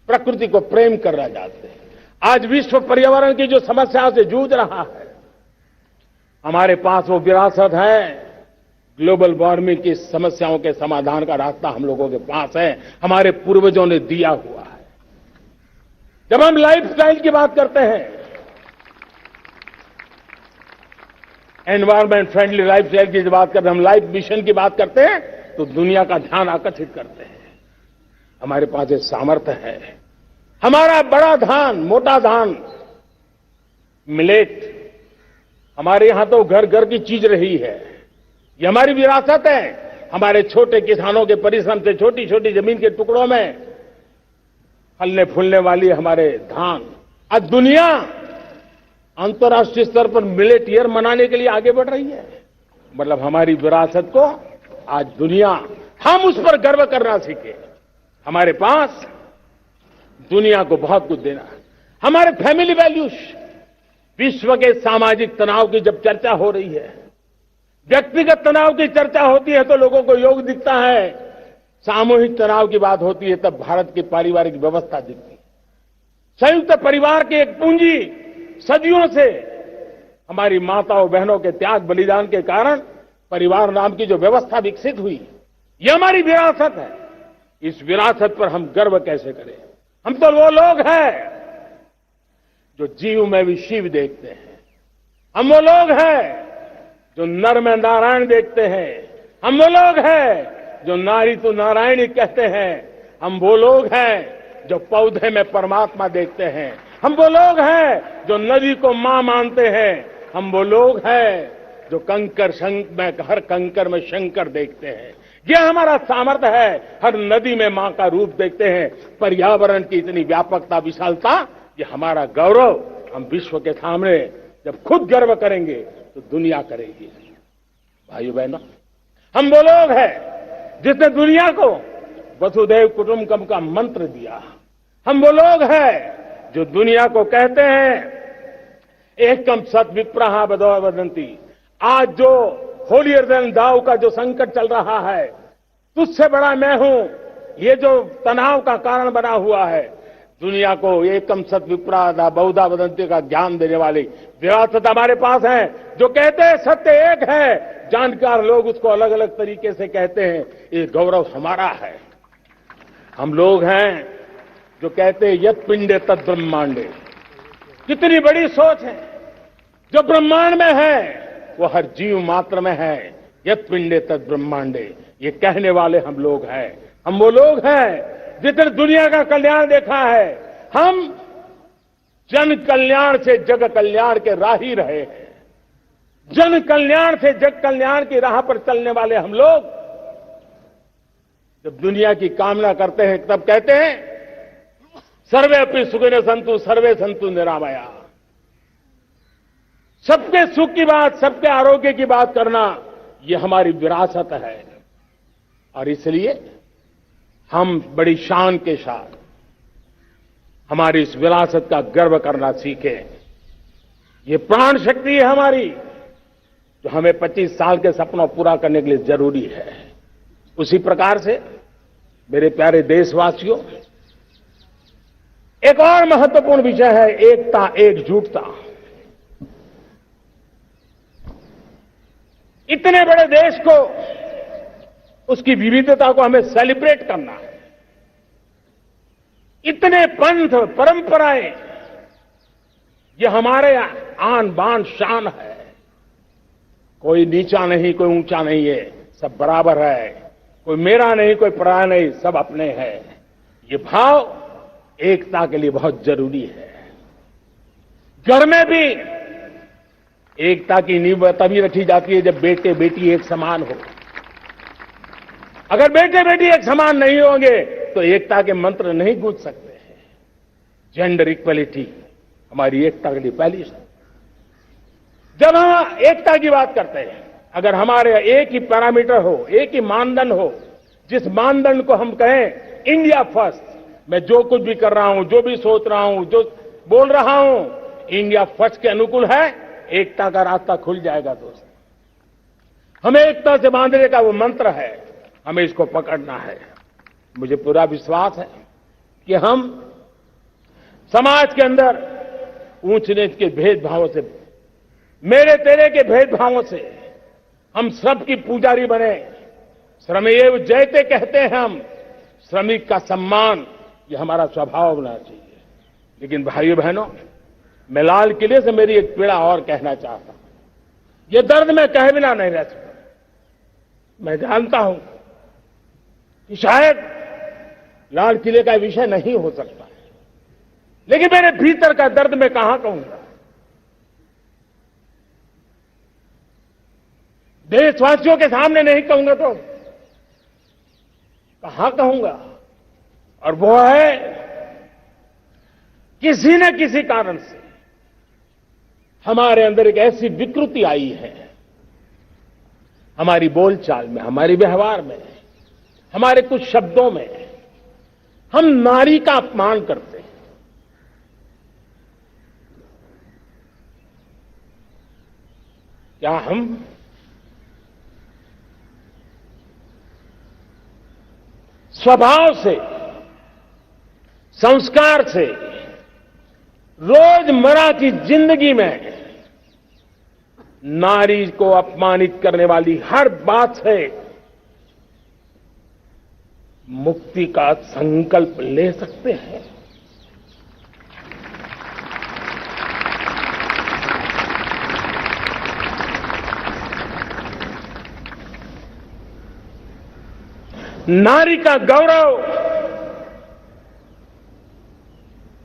प्रकृति को प्रेम करना जानते हैं। आज विश्व पर्यावरण की जो समस्याओं से जूझ रहा है, हमारे पास वो विरासत है। ग्लोबल वार्मिंग की समस्याओं के समाधान का रास्ता हम लोगों के पास है, हमारे पूर्वजों ने दिया हुआ है। जब हम लाइफस्टाइल की बात करते हैं, एनवायरमेंट फ्रेंडली लाइफस्टाइल की बात करते हैं, हम लाइफ मिशन की बात करते हैं, तो दुनिया का ध्यान आकर्षित करते हैं। हमारे पास एक सामर्थ्य है। हमारा बड़ा धान, मोटा धान, मिलेट, हमारे यहां तो घर घर की चीज रही है। ये हमारी विरासत है। हमारे छोटे किसानों के परिश्रम से छोटी छोटी जमीन के टुकड़ों में फलने फूलने वाली हमारे धान, आज दुनिया अंतर्राष्ट्रीय स्तर पर मिलेट ईयर मनाने के लिए आगे बढ़ रही है। मतलब हमारी विरासत को आज दुनिया, हम उस पर गर्व करना सीखे। हमारे पास दुनिया को बहुत कुछ देना है। हमारे फैमिली वैल्यूज, विश्व के सामाजिक तनाव की जब चर्चा हो रही है, व्यक्तिगत तनाव की चर्चा होती है तो लोगों को योग दिखता है, सामूहिक तनाव की बात होती है तब भारत की पारिवारिक व्यवस्था दिखती है। संयुक्त परिवार की एक पूंजी सदियों से हमारी माताओं बहनों के त्याग बलिदान के कारण परिवार नाम की जो व्यवस्था विकसित हुई, ये हमारी विरासत है। इस विरासत पर हम गर्व कैसे करें? हम तो वो लोग हैं जो जीव में भी शिव देखते हैं। हम वो लोग हैं जो नर में नारायण देखते हैं। हम वो लोग हैं जो नारी तो नारायणी कहते हैं। हम वो लोग हैं जो पौधे में परमात्मा देखते हैं। हम वो लोग हैं जो नदी को मां मानते हैं। हम वो लोग हैं जो हर कंकर में शंकर देखते हैं। यह हमारा सामर्थ्य है। हर नदी में मां का रूप देखते हैं। पर्यावरण की इतनी व्यापकता, विशालता, ये हमारा गौरव। हम विश्व के सामने जब खुद गर्व करेंगे तो दुनिया करेगी। भाइयों बहनों, हम वो लोग हैं जिसने दुनिया को वसुधैव कुटुंबकम का मंत्र दिया। हम वो लोग हैं जो दुनिया को कहते हैं एकम सत विप्रहा बदो वदंती। आज जो होलियर देन दाव का जो संकट चल रहा है, तुझसे बड़ा मैं हूं, ये जो तनाव का कारण बना हुआ है, दुनिया को एकम सत विप्रादा बहुधा वदंती का ज्ञान देने वाली विरासत हमारे पास है। जो कहते हैं सत्य एक है, जानकार लोग उसको अलग अलग तरीके से कहते हैं। ये गौरव हमारा है। हम लोग हैं जो कहते हैं यत पिंडे तद ब्रह्मांडे। कितनी बड़ी सोच है। जो ब्रह्मांड में है वो हर जीव मात्र में है। यत पिंडे तद ब्रह्मांडे, ये कहने वाले हम लोग हैं। हम वो लोग हैं जितने दुनिया का कल्याण देखा है। हम जन कल्याण से जग कल्याण के राही रहे हैं। जन कल्याण से जग कल्याण की राह पर चलने वाले हम लोग जब दुनिया की कामना करते हैं तब कहते हैं सर्वे अपनी सुखिनो संतु सर्वे संतु निरामया। सबके सुख की बात, सबके आरोग्य की बात करना, ये हमारी विरासत है। और इसलिए हम बड़ी शान के साथ हमारी इस विरासत का गर्व करना सीखें। ये प्राण शक्ति है हमारी, जो हमें 25 साल के सपनों पूरा करने के लिए जरूरी है। उसी प्रकार से मेरे प्यारे देशवासियों, एक और महत्वपूर्ण विषय है एकता, एकजुटता। इतने बड़े देश को, उसकी विविधता को हमें सेलिब्रेट करना है। इतने पंथ परंपराएं, ये हमारे आन बान शान है। कोई नीचा नहीं, कोई ऊंचा नहीं है, सब बराबर है। कोई मेरा नहीं, कोई पराया नहीं, सब अपने हैं। ये भाव एकता के लिए बहुत जरूरी है। घर में भी एकता की नींव तभी रखी जाती है जब बेटे बेटी एक समान हो। अगर बेटे बेटी एक समान नहीं होंगे तो एकता के मंत्र नहीं गूंज सकते हैं। जेंडर इक्वलिटी हमारी एकता के लिए पहली शर्त। जब हम एकता की बात करते हैं, अगर हमारे एक ही पैरामीटर हो, एक ही मानदंड हो, जिस मानदंड को हम कहें इंडिया फर्स्ट, मैं जो कुछ भी कर रहा हूं, जो भी सोच रहा हूं, जो बोल रहा हूं, इंडिया फर्स्ट के अनुकूल है, एकता का रास्ता खुल जाएगा। दोस्त, हमें एकता से बांधने का वो मंत्र है, हमें इसको पकड़ना है। मुझे पूरा विश्वास है कि हम समाज के अंदर ऊंच नीच के भेदभावों से, मेरे तेरे के भेदभावों से हम सबकी पुजारी बने। श्रमेव जयते कहते हैं हम, श्रमिक का सम्मान, ये हमारा स्वभाव होना चाहिए। लेकिन भाइयों बहनों, मैं लाल किले से मेरी एक पीड़ा और कहना चाहता हूं। ये दर्द मैं कहे बिना नहीं रह सकता। मैं जानता हूं कि शायद लाल किले का विषय नहीं हो सकता है, लेकिन मेरे भीतर का दर्द मैं कहां कहूंगा। देशवासियों के सामने नहीं कहूंगा तो कहां कहूंगा। और वो है, किसी न किसी कारण से हमारे अंदर एक ऐसी विकृति आई है, हमारी बोलचाल में, हमारे व्यवहार में, हमारे कुछ शब्दों में, हम नारी का अपमान करते हैं। क्या हम स्वभाव से, संस्कार से, रोजमर्रा की जिंदगी में नारी को अपमानित करने वाली हर बात से मुक्ति का संकल्प ले सकते हैं? नारी का गौरव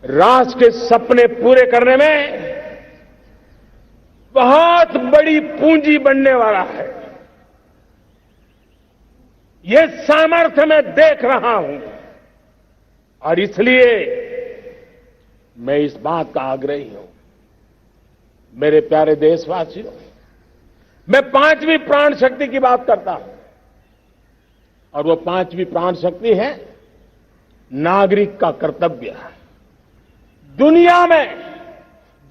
राष्ट्र के सपने पूरे करने में बहुत बड़ी पूंजी बनने वाला है। ये सामर्थ्य मैं देख रहा हूं और इसलिए मैं इस बात का आग्रही हूं। मेरे प्यारे देशवासियों, मैं 5वीं प्राण शक्ति की बात करता हूं और वो 5वीं प्राण शक्ति है नागरिक का कर्तव्य। दुनिया में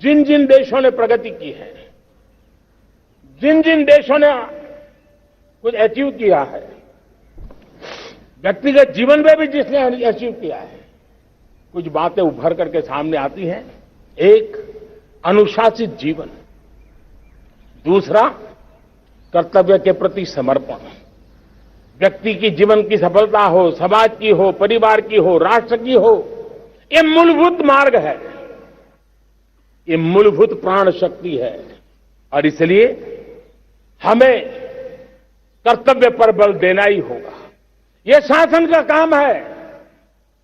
जिन जिन देशों ने प्रगति की है, जिन जिन देशों ने कुछ अचीव किया है, व्यक्तिगत जीवन में भी जिसने अचीव किया है, कुछ बातें उभर करके सामने आती हैं। एक, अनुशासित जीवन। दूसरा, कर्तव्य के प्रति समर्पण। व्यक्ति की जीवन की सफलता हो, समाज की हो, परिवार की हो, राष्ट्र की हो, ये मूलभूत मार्ग है, ये मूलभूत प्राण शक्ति है। और इसलिए हमें कर्तव्य पर बल देना ही होगा। यह शासन का काम है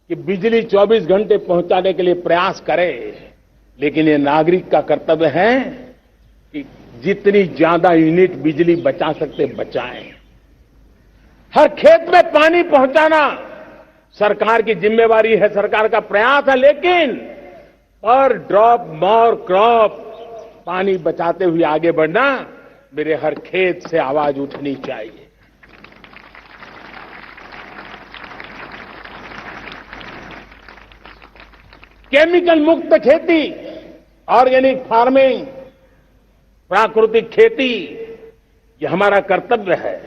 कि बिजली 24 घंटे पहुंचाने के लिए प्रयास करे, लेकिन ये नागरिक का कर्तव्य है कि जितनी ज्यादा यूनिट बिजली बचा सकते बचाएं। हर खेत में पानी पहुंचाना सरकार की जिम्मेवारी है, सरकार का प्रयास है, लेकिन पर ड्रॉप मोर क्रॉप, पानी बचाते हुए आगे बढ़ना, मेरे हर खेत से आवाज उठनी चाहिए। केमिकल मुक्त खेती, ऑर्गेनिक फार्मिंग, प्राकृतिक खेती, ये हमारा कर्तव्य है।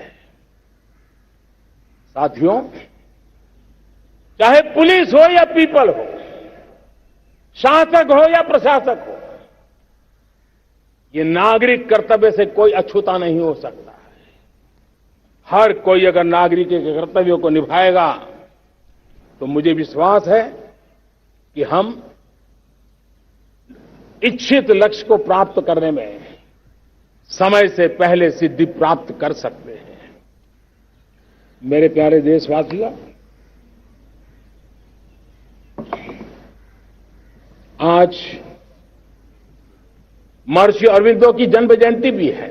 साथियों, चाहे पुलिस हो या पीपल हो, शासक हो या प्रशासक हो, ये नागरिक कर्तव्य से कोई अछूता नहीं हो सकता है। हर कोई अगर नागरिक के कर्तव्यों को निभाएगा तो मुझे विश्वास है कि हम इच्छित लक्ष्य को प्राप्त करने में समय से पहले सिद्धि प्राप्त कर सकते हैं। मेरे प्यारे देशवासियों, आज महर्षि अरविंदो की जन्म जयंती भी है।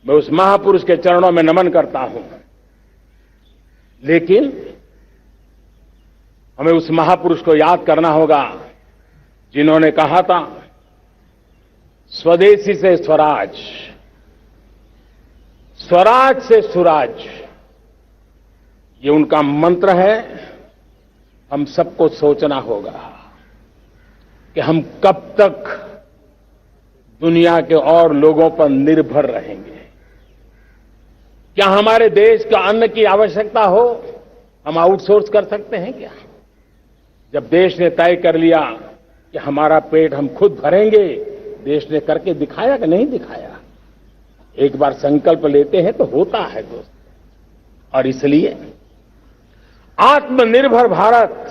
मैं उस महापुरुष के चरणों में नमन करता हूं, लेकिन हमें उस महापुरुष को याद करना होगा जिन्होंने कहा था, स्वदेशी से स्वराज, स्वराज से सुराज। ये उनका मंत्र है। हम सबको सोचना होगा कि हम कब तक दुनिया के और लोगों पर निर्भर रहेंगे। क्या हमारे देश का अन्न की आवश्यकता हो, हम आउटसोर्स कर सकते हैं क्या? जब देश ने तय कर लिया कि हमारा पेट हम खुद भरेंगे, देश ने करके दिखाया कि नहीं दिखाया? एक बार संकल्प लेते हैं तो होता है दोस्त। और इसलिए आत्मनिर्भर भारत,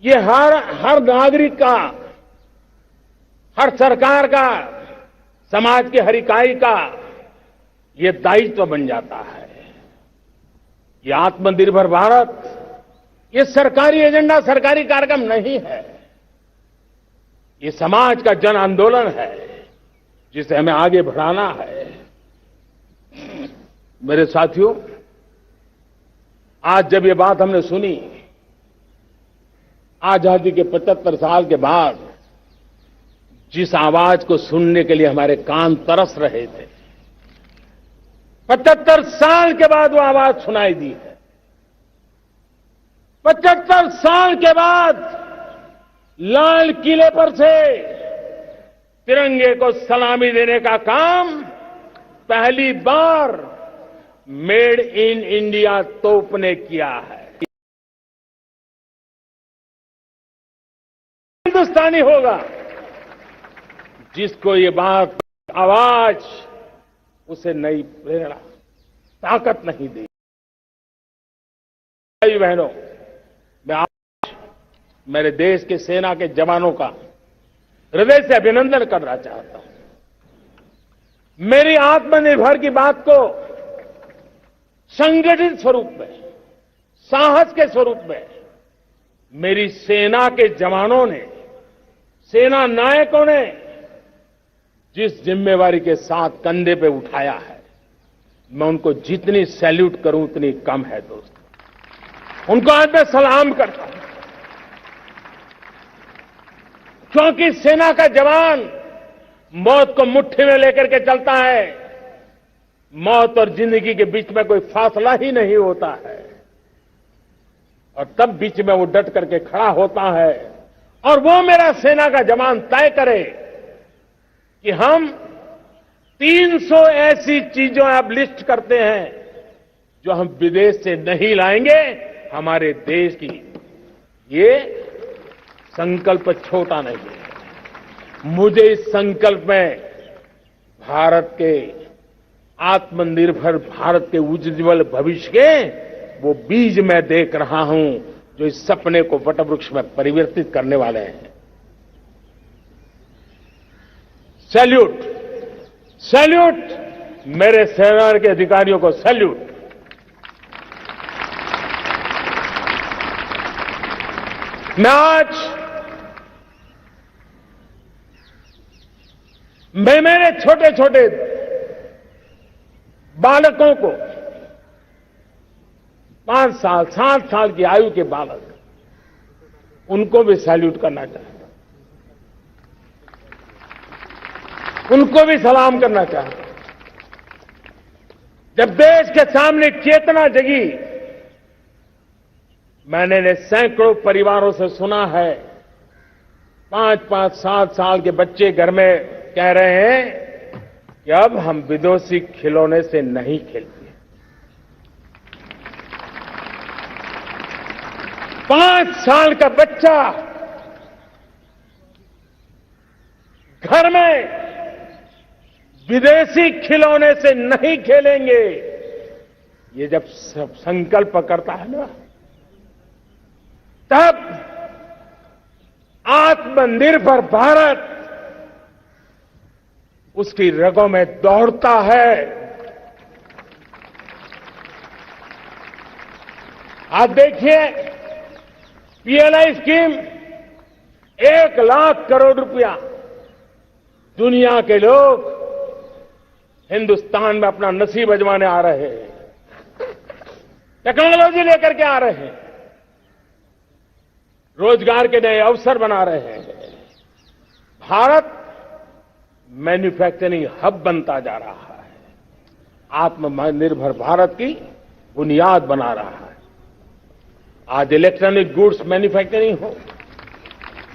ये हर नागरिक का, हर सरकार का, समाज के हर इकाई का ये दायित्व बन जाता है। ये आत्मनिर्भर भारत, ये सरकारी एजेंडा, सरकारी कार्यक्रम नहीं है। ये समाज का जन आंदोलन है जिसे हमें आगे बढ़ाना है। मेरे साथियों, आज जब ये बात हमने सुनी, आजादी के 75 साल के बाद जिस आवाज को सुनने के लिए हमारे कान तरस रहे थे, 75 साल के बाद वो आवाज सुनाई दी है। 75 साल के बाद लाल किले पर से तिरंगे को सलामी देने का काम पहली बार मेड इन इंडिया तोप ने किया है। हिंदुस्तानी होगा जिसको ये बात आवाज, उसे नई प्रेरणा, ताकत नहीं दी। भाई बहनों, मैं आज मेरे देश के सेना के जवानों का हृदय से अभिनंदन करना चाहता हूं। मेरी आत्मनिर्भर की बात को संगठित स्वरूप में, साहस के स्वरूप में मेरी सेना के जवानों ने, सेना नायकों ने जिस जिम्मेवारी के साथ कंधे पे उठाया है, मैं उनको जितनी सैल्यूट करूं उतनी कम है दोस्तों। उनको आज मैं सलाम करता हूं, क्योंकि सेना का जवान मौत को मुट्ठी में लेकर के चलता है। मौत और जिंदगी के बीच में कोई फासला ही नहीं होता है, और तब बीच में वो डट करके खड़ा होता है। और वो मेरा सेना का जवान तय करे कि हम 300 ऐसी चीजों आप लिस्ट करते हैं जो हम विदेश से नहीं लाएंगे, हमारे देश की ये संकल्प छोटा नहीं है। मुझे इस संकल्प में भारत के आत्मनिर्भर भारत के उज्ज्वल भविष्य के वो बीज मैं देख रहा हूं जो इस सपने को वटवृक्ष में परिवर्तित करने वाले हैं। सैल्यूट, सैल्यूट मेरे सेना के अधिकारियों को, सैल्यूट। मैं मेरे छोटे छोटे बालकों को 5 साल 7 साल की आयु के बालक, उनको भी सैल्यूट करना चाहता हूं, उनको भी सलाम करना चाहता हूं। जब देश के सामने चेतना जगी, मैंने सैकड़ों परिवारों से सुना है 5-5, 7 साल के बच्चे घर में कह रहे हैं कि अब हम विदेशी खिलौने से नहीं खेलते। 5 साल का बच्चा घर में विदेशी खिलौने से नहीं खेलेंगे, ये जब संकल्प करता है ना, तब आत्मनिर्भर भारत उसकी रगों में दौड़ता है। आप देखिए, पीएलआई स्कीम 1 लाख करोड़ रुपया दुनिया के लोग हिंदुस्तान में अपना नसीब आजमाने आ रहे हैं, टेक्नोलॉजी लेकर के आ रहे हैं, रोजगार के नए अवसर बना रहे हैं। भारत मैन्युफैक्चरिंग हब बनता जा रहा है, आत्मनिर्भर भारत की बुनियाद बना रहा है। आज इलेक्ट्रॉनिक गुड्स मैन्युफैक्चरिंग हो,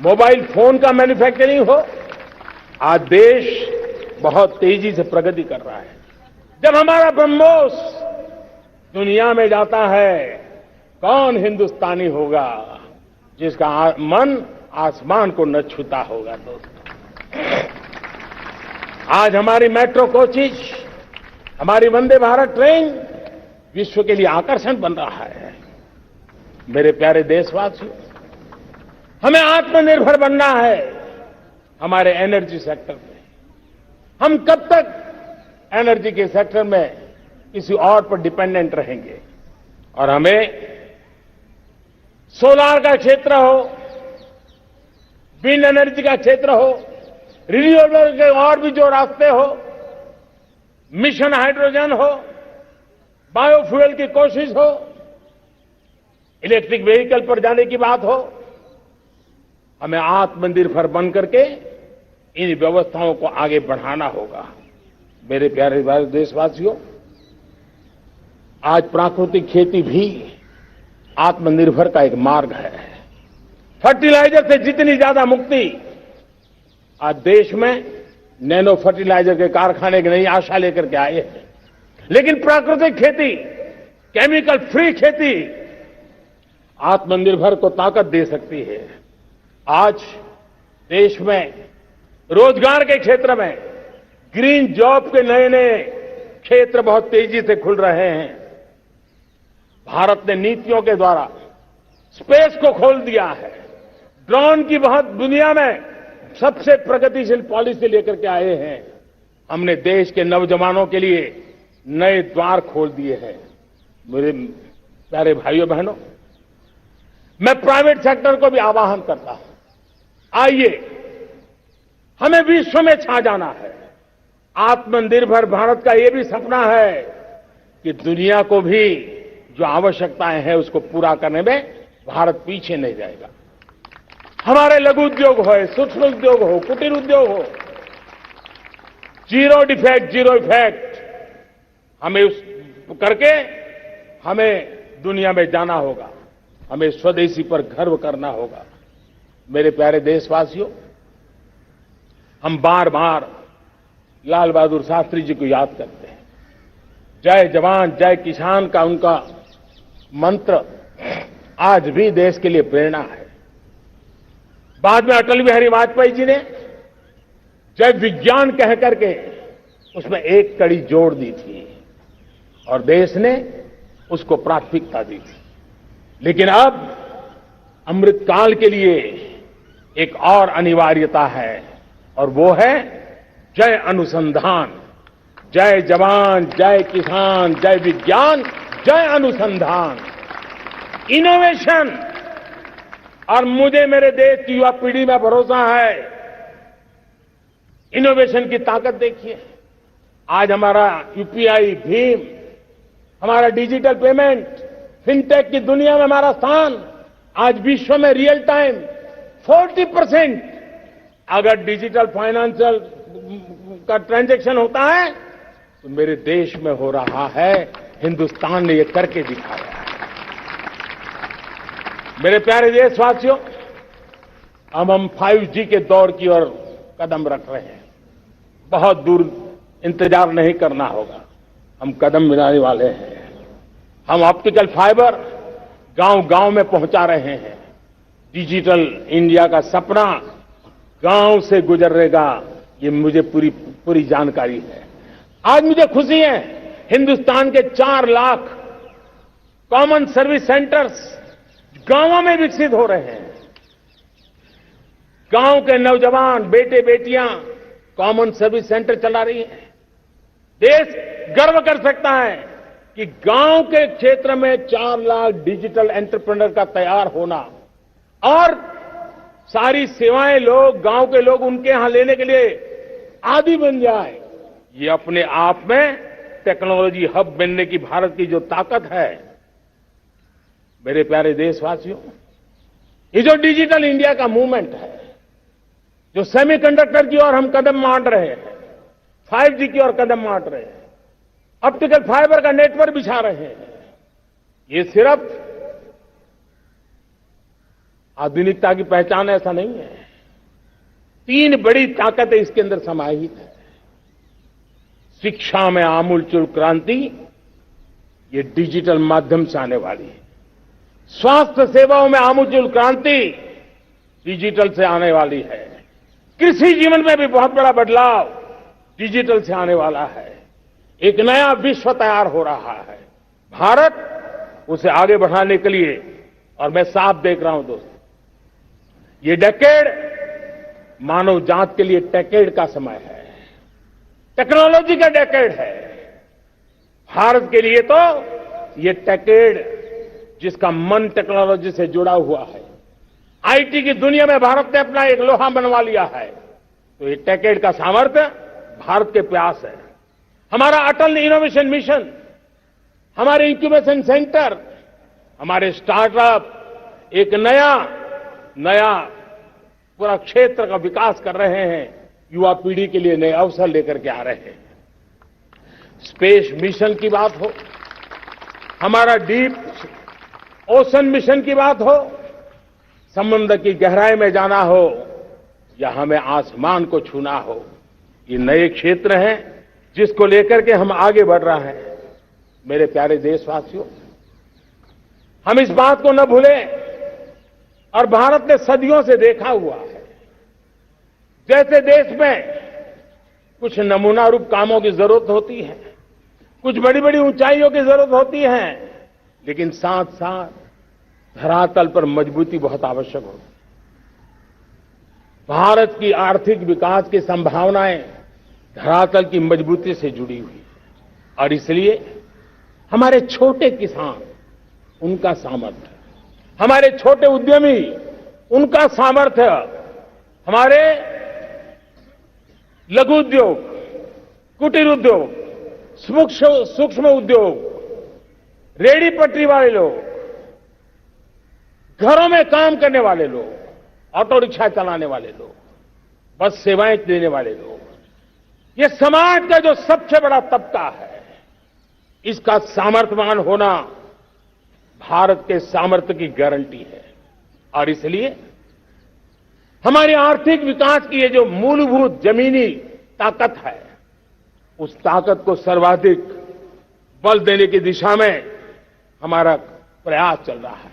मोबाइल फोन का मैन्युफैक्चरिंग हो, आज देश बहुत तेजी से प्रगति कर रहा है। जब हमारा ब्रह्मोस दुनिया में जाता है, कौन हिंदुस्तानी होगा जिसका मन आसमान को न छूता होगा। दोस्तों, आज हमारी मेट्रो कोचेज, हमारी वंदे भारत ट्रेन विश्व के लिए आकर्षण बन रहा है। मेरे प्यारे देशवासियों, हमें आत्मनिर्भर बनना है हमारे एनर्जी सेक्टर में। हम कब तक एनर्जी के सेक्टर में किसी और पर डिपेंडेंट रहेंगे? और हमें सोलार का क्षेत्र हो, विंड एनर्जी का क्षेत्र हो, रिन्यूएबल के और भी जो रास्ते हो, मिशन हाइड्रोजन हो, बायोफ्यूल की कोशिश हो, इलेक्ट्रिक व्हीकल पर जाने की बात हो, हमें आत्मनिर्भर बन करके इन व्यवस्थाओं को आगे बढ़ाना होगा। मेरे प्यारे देशवासियों, आज प्राकृतिक खेती भी आत्मनिर्भर का एक मार्ग है। फर्टिलाइजर से जितनी ज्यादा मुक्ति, आज देश में नैनो फर्टिलाइजर के कारखाने की नई आशा लेकर के आए हैं। लेकिन प्राकृतिक खेती, केमिकल फ्री खेती आत्मनिर्भर को ताकत दे सकती है। आज देश में रोजगार के क्षेत्र में ग्रीन जॉब के नए नए क्षेत्र बहुत तेजी से खुल रहे हैं। भारत ने नीतियों के द्वारा स्पेस को खोल दिया है। ड्रोन की बहुत दुनिया में सबसे प्रगतिशील पॉलिसी लेकर के आए हैं। हमने देश के नौजवानों के लिए नए द्वार खोल दिए हैं। मेरे प्यारे भाइयों बहनों, मैं प्राइवेट सेक्टर को भी आह्वान करता हूं, आइए हमें विश्व में छा जाना है। आत्मनिर्भर भारत का यह भी सपना है कि दुनिया को भी जो आवश्यकताएं हैं उसको पूरा करने में भारत पीछे नहीं जाएगा। हमारे लघु उद्योग हो, सूक्ष्म उद्योग हो, कुटीर उद्योग हो, जीरो डिफेक्ट, जीरो इफेक्ट, हमें उस करके हमें दुनिया में जाना होगा। हमें स्वदेशी पर गर्व करना होगा। मेरे प्यारे देशवासियों, हम बार बार लाल बहादुर शास्त्री जी को याद करते हैं। जय जवान जय किसान का उनका मंत्र आज भी देश के लिए प्रेरणा है। बाद में अटल बिहारी वाजपेयी जी ने जय विज्ञान कह करके उसमें एक कड़ी जोड़ दी थी और देश ने उसको प्राथमिकता दी थी। लेकिन अब अमृतकाल के लिए एक और अनिवार्यता है और वो है जय अनुसंधान। जय जवान, जय किसान, जय विज्ञान, जय अनुसंधान, इनोवेशन। और मुझे मेरे देश की युवा पीढ़ी में भरोसा है। इनोवेशन की ताकत देखिए। आज हमारा यूपीआई, भीम, हमारा डिजिटल पेमेंट, फिनटेक की दुनिया में हमारा स्थान। आज विश्व में रियल टाइम 40% अगर डिजिटल फाइनेंशियल का ट्रांजैक्शन होता है तो मेरे देश में हो रहा है। हिंदुस्तान ने ये करके दिखाया है। मेरे प्यारे देशवासियों, अब हम 5G के दौर की ओर कदम रख रहे हैं। बहुत दूर इंतजार नहीं करना होगा, हम कदम मिलाने वाले हैं। हम ऑप्टिकल फाइबर गांव-गांव में पहुंचा रहे हैं। डिजिटल इंडिया का सपना गांव से गुजरेगा, ये मुझे पूरी जानकारी है। आज मुझे खुशी है, हिंदुस्तान के 4 लाख कॉमन सर्विस सेंटर्स गांवों में विकसित हो रहे हैं। गांव के नौजवान बेटे बेटियां कॉमन सर्विस सेंटर चला रही हैं। देश गर्व कर सकता है कि गांव के क्षेत्र में 4 लाख डिजिटल एंटरप्रेन्योर का तैयार होना और सारी सेवाएं गांव के लोग उनके यहां लेने के लिए आदी बन जाए, ये अपने आप में टेक्नोलॉजी हब बनने की भारत की जो ताकत है। मेरे प्यारे देशवासियों, ये जो डिजिटल इंडिया का मूवमेंट है, जो सेमीकंडक्टर की ओर हम कदम मांड रहे हैं, 5G की ओर कदम मांड रहे हैं, ऑप्टिकल फाइबर का नेटवर्क बिछा रहे हैं, ये सिर्फ आधुनिकता की पहचान ऐसा नहीं है। 3 बड़ी ताकतें इसके अंदर समाहित है। शिक्षा में आमूलचूल क्रांति, ये डिजिटल माध्यम से आने वाली है। स्वास्थ्य सेवाओं में आमूलचूल क्रांति डिजिटल से आने वाली है। कृषि जीवन में भी बहुत बड़ा बदलाव डिजिटल से आने वाला है। एक नया विश्व तैयार हो रहा है। भारत उसे आगे बढ़ाने के लिए, और मैं साफ देख रहा हूं दोस्तों, ये डेकेड मानव जात के लिए टेकेड का समय है, टेक्नोलॉजी का डेकेड है। भारत के लिए तो ये टेकेड जिसका मन टेक्नोलॉजी से जुड़ा हुआ है, आईटी की दुनिया में भारत ने अपना एक लोहा बनवा लिया है, तो ये टेकेड का सामर्थ्य भारत के प्यास है। हमारा अटल इनोवेशन मिशन, हमारे इंक्यूबेशन सेंटर, हमारे स्टार्टअप एक नया पूरा क्षेत्र का विकास कर रहे हैं। युवा पीढ़ी के लिए नए अवसर लेकर के आ रहे हैं। स्पेस मिशन की बात हो, हमारा डीप ओशन मिशन की बात हो, समुद्र की गहराई में जाना हो या हमें आसमान को छूना हो, ये नए क्षेत्र हैं जिसको लेकर के हम आगे बढ़ रहे हैं। मेरे प्यारे देशवासियों, हम इस बात को न भूलें, और भारत ने सदियों से देखा हुआ है, जैसे देश में कुछ नमूना रूप कामों की जरूरत होती है, कुछ बड़ी बड़ी ऊंचाइयों की जरूरत होती है, लेकिन साथ साथ धरातल पर मजबूती बहुत आवश्यक होती है। भारत की आर्थिक विकास की संभावनाएं धरातल की मजबूती से जुड़ी हुई है, और इसलिए हमारे छोटे किसान, उनका सामर्थ्य, हमारे छोटे उद्यमी, उनका सामर्थ्य, हमारे लघु उद्योग, कुटीर उद्योग, सूक्ष्म उद्योग, रेहड़ी पटरी वाले लोग, घरों में काम करने वाले लोग, ऑटो रिक्शा चलाने वाले लोग, बस सेवाएं देने वाले लोग, ये समाज का जो सबसे बड़ा तबका है, इसका सामर्थ्यवान होना भारत के सामर्थ्य की गारंटी है। और इसलिए हमारी आर्थिक विकास की ये जो मूलभूत जमीनी ताकत है, उस ताकत को सर्वाधिक बल देने की दिशा में हमारा प्रयास चल रहा है।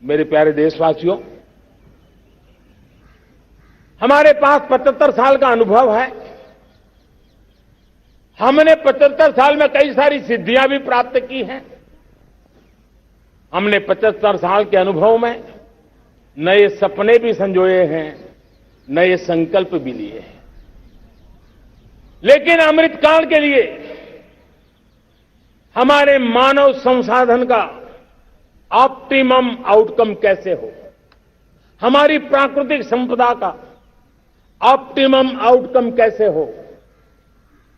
मेरे प्यारे देशवासियों, हमारे पास 75 साल का अनुभव है। हमने 75 साल में कई सारी सिद्धियां भी प्राप्त की हैं। हमने 75 साल के अनुभव में नए सपने भी संजोए हैं, नए संकल्प भी लिए हैं। लेकिन अमृतकाल के लिए हमारे मानव संसाधन का ऑप्टिमम आउटकम कैसे हो, हमारी प्राकृतिक संपदा का ऑप्टिमम आउटकम कैसे हो,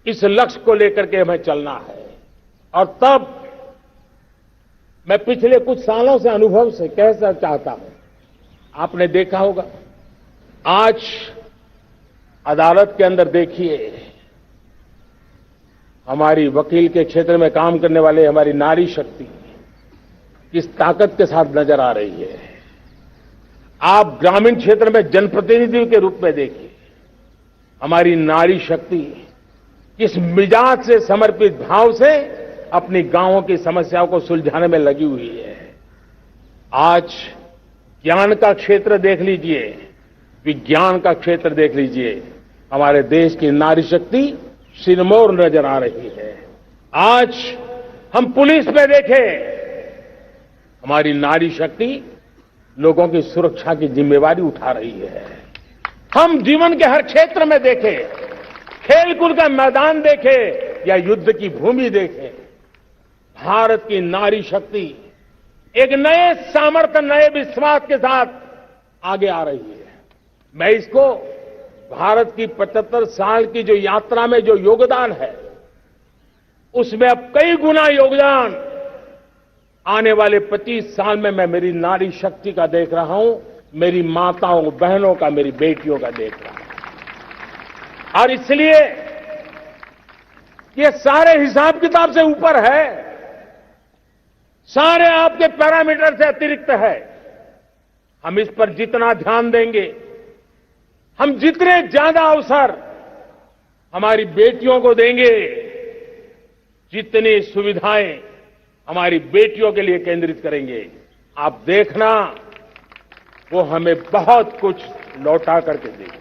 इस लक्ष्य को लेकर के हमें चलना है। और तब मैं पिछले कुछ सालों से अनुभव से कहना चाहता हूं, आपने देखा होगा आज अदालत के अंदर देखिए, हमारी वकील के क्षेत्र में काम करने वाले हमारी नारी शक्ति किस ताकत के साथ नजर आ रही है। आप ग्रामीण क्षेत्र में जनप्रतिनिधि के रूप में देखिए, हमारी नारी शक्ति किस मिजाज से, समर्पित भाव से अपनी गांवों की समस्याओं को सुलझाने में लगी हुई है। आज ज्ञान का क्षेत्र देख लीजिए, विज्ञान का क्षेत्र देख लीजिए, हमारे देश की नारी शक्ति सिरमौर नजर आ रही है। आज हम पुलिस में देखें, हमारी नारी शक्ति लोगों की सुरक्षा की जिम्मेवारी उठा रही है। हम जीवन के हर क्षेत्र में देखें, खेलकूद का मैदान देखें या युद्ध की भूमि देखें, भारत की नारी शक्ति एक नए सामर्थ्य, नए विश्वास के साथ आगे आ रही है। मैं इसको भारत की 75 साल की जो यात्रा में जो योगदान है, उसमें अब कई गुना योगदान आने वाले 25 साल में मैं मेरी नारी शक्ति का देख रहा हूं, मेरी माताओं, बहनों का, मेरी बेटियों का देख रहा हूं। और इसलिए ये सारे हिसाब किताब से ऊपर है, सारे आपके पैरामीटर से अतिरिक्त है। हम इस पर जितना ध्यान देंगे, हम जितने ज्यादा अवसर हमारी बेटियों को देंगे, जितनी सुविधाएं हमारी बेटियों के लिए केंद्रित करेंगे, आप देखना वो हमें बहुत कुछ लौटा करके देगी।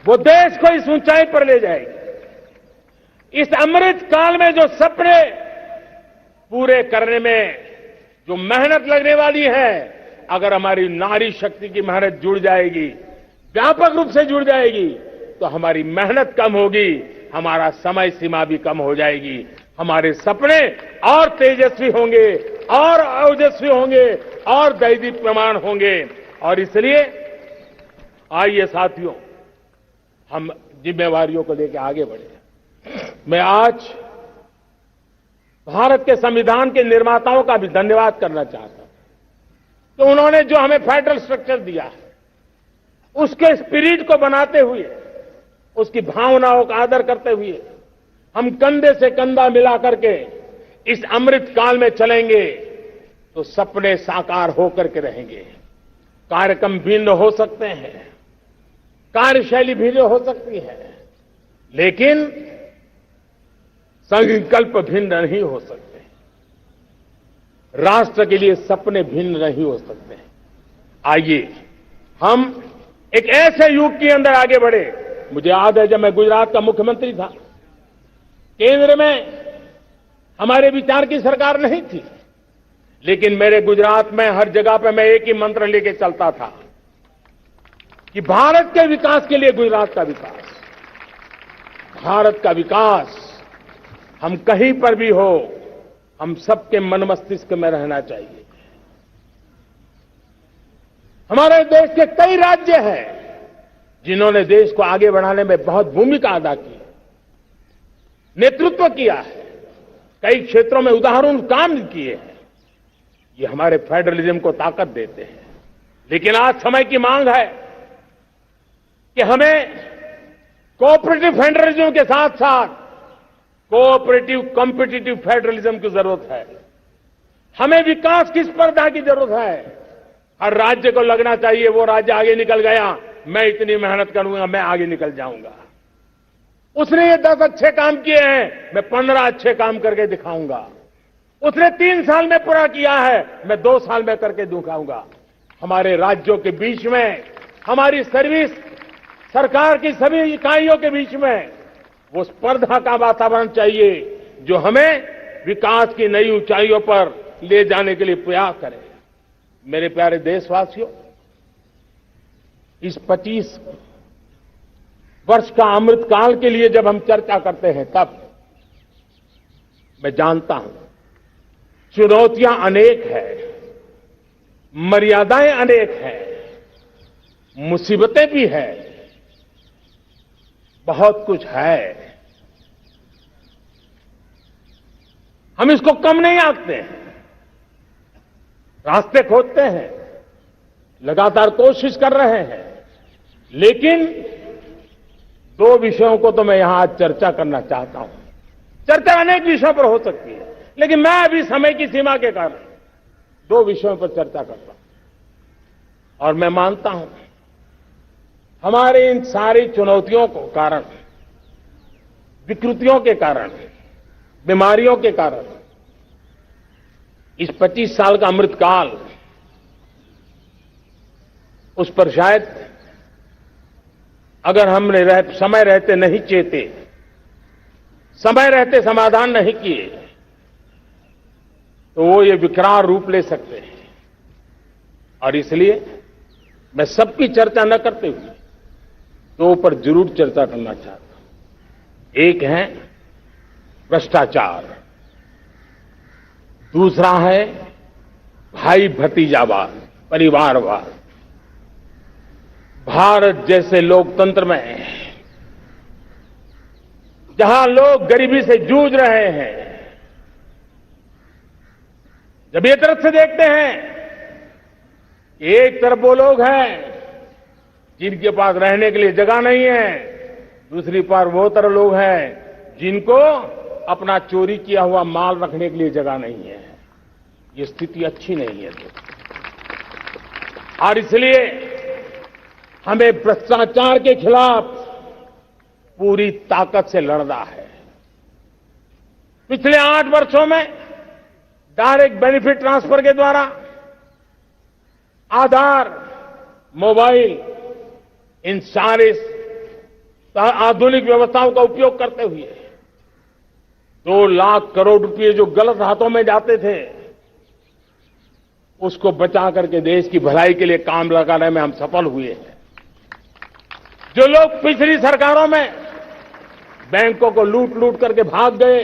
वो देश को इस ऊंचाई पर ले जाएगी। इस अमृत काल में जो सपने पूरे करने में जो मेहनत लगने वाली है, अगर हमारी नारी शक्ति की मेहनत जुड़ जाएगी, व्यापक रूप से जुड़ जाएगी, तो हमारी मेहनत कम होगी, हमारा समय सीमा भी कम हो जाएगी, हमारे सपने और तेजस्वी होंगे, और ओजस्वी होंगे, और दैदीप्यमान होंगे। और इसलिए आइए साथियों, हम जिम्मेवारियों को लेकर आगे बढ़े। मैं आज भारत के संविधान के निर्माताओं का भी धन्यवाद करना चाहता हूं, तो उन्होंने जो हमें फेडरल स्ट्रक्चर दिया है, उसके स्पिरिट को बनाते हुए, उसकी भावनाओं का आदर करते हुए हम कंधे से कंधा मिला करके इस अमृत काल में चलेंगे, तो सपने साकार होकर के रहेंगे। कार्यक्रम भिन्न हो सकते हैं, कार्यशैली भिन्न हो सकती है, लेकिन संकल्प भिन्न नहीं हो सकते। राष्ट्र के लिए सपने भिन्न नहीं हो सकते। आइए हम एक ऐसे युग के अंदर आगे बढ़े। मुझे याद है, जब मैं गुजरात का मुख्यमंत्री था, केंद्र में हमारे विचार की सरकार नहीं थी, लेकिन मेरे गुजरात में हर जगह पे मैं एक ही मंत्र लेके चलता था कि भारत के विकास के लिए गुजरात का विकास, भारत का विकास हम कहीं पर भी हो, हम सबके मन मस्तिष्क में रहना चाहिए। हमारे देश के कई राज्य हैं जिन्होंने देश को आगे बढ़ाने में बहुत भूमिका अदा की है, नेतृत्व किया है, कई क्षेत्रों में उदाहरण काम किए हैं। ये हमारे फेडरलिज्म को ताकत देते हैं। लेकिन आज समय की मांग है कि हमें कोऑपरेटिव फेडरलिज्म के साथ साथ कोऑपरेटिव कॉम्पिटिटिव फेडरलिज्म की जरूरत है। हमें विकास की स्पर्धा की जरूरत है। हर राज्य को लगना चाहिए वो राज्य आगे निकल गया, मैं इतनी मेहनत करूंगा, मैं आगे निकल जाऊंगा। उसने ये 10 अच्छे काम किए हैं, मैं 15 अच्छे काम करके दिखाऊंगा। उसने 3 साल में पूरा किया है, मैं 2 साल में करके दिखाऊंगा। हमारे राज्यों के बीच में हमारी सर्विस, सरकार की सभी इकाइयों के बीच में वो स्पर्धा का वातावरण चाहिए जो हमें विकास की नई ऊंचाइयों पर ले जाने के लिए प्रयास करे। मेरे प्यारे देशवासियों, इस 25 वर्ष का अमृतकाल के लिए जब हम चर्चा करते हैं तब मैं जानता हूं चुनौतियां अनेक हैं, मर्यादाएं अनेक हैं, मुसीबतें भी हैं, बहुत कुछ है। हम इसको कम नहीं आंकते हैं, रास्ते खोजते हैं, लगातार कोशिश कर रहे हैं, लेकिन 2 विषयों को तो मैं यहां आज चर्चा करना चाहता हूं। चर्चा अनेक विषयों पर हो सकती है, लेकिन मैं अभी समय की सीमा के कारण 2 विषयों पर चर्चा करता हूं। और मैं मानता हूं हमारे इन सारी चुनौतियों को कारण, विकृतियों के कारण, बीमारियों के कारण इस 25 साल का अमृतकाल, उस पर शायद अगर हमने समय रहते नहीं चेते, समय रहते समाधान नहीं किए, तो वो ये विकराल रूप ले सकते हैं। और इसलिए मैं सबकी चर्चा न करते हुए 2 पर जरूर चर्चा करना चाहता हूं। एक है भ्रष्टाचार, दूसरा है भाई भतीजावाद, परिवारवाद। भारत जैसे लोकतंत्र में जहां लोग गरीबी से जूझ रहे हैं, जब ये तरफ से देखते हैं कि एक तरफ वो लोग हैं जिनके पास रहने के लिए जगह नहीं है, दूसरी पर वो तरह लोग हैं जिनको अपना चोरी किया हुआ माल रखने के लिए जगह नहीं है, ये स्थिति अच्छी नहीं है। और इसलिए हमें भ्रष्टाचार के खिलाफ पूरी ताकत से लड़ना है। पिछले 8 वर्षों में डायरेक्ट बेनिफिट ट्रांसफर के द्वारा आधार, मोबाइल, इन सारे आधुनिक व्यवस्थाओं का उपयोग करते हुए 2 लाख करोड़ रुपए जो गलत हाथों में जाते थे, उसको बचा करके देश की भलाई के लिए काम लगाने में हम सफल हुए हैं। जो लोग पिछली सरकारों में बैंकों को लूट लूट करके भाग गए,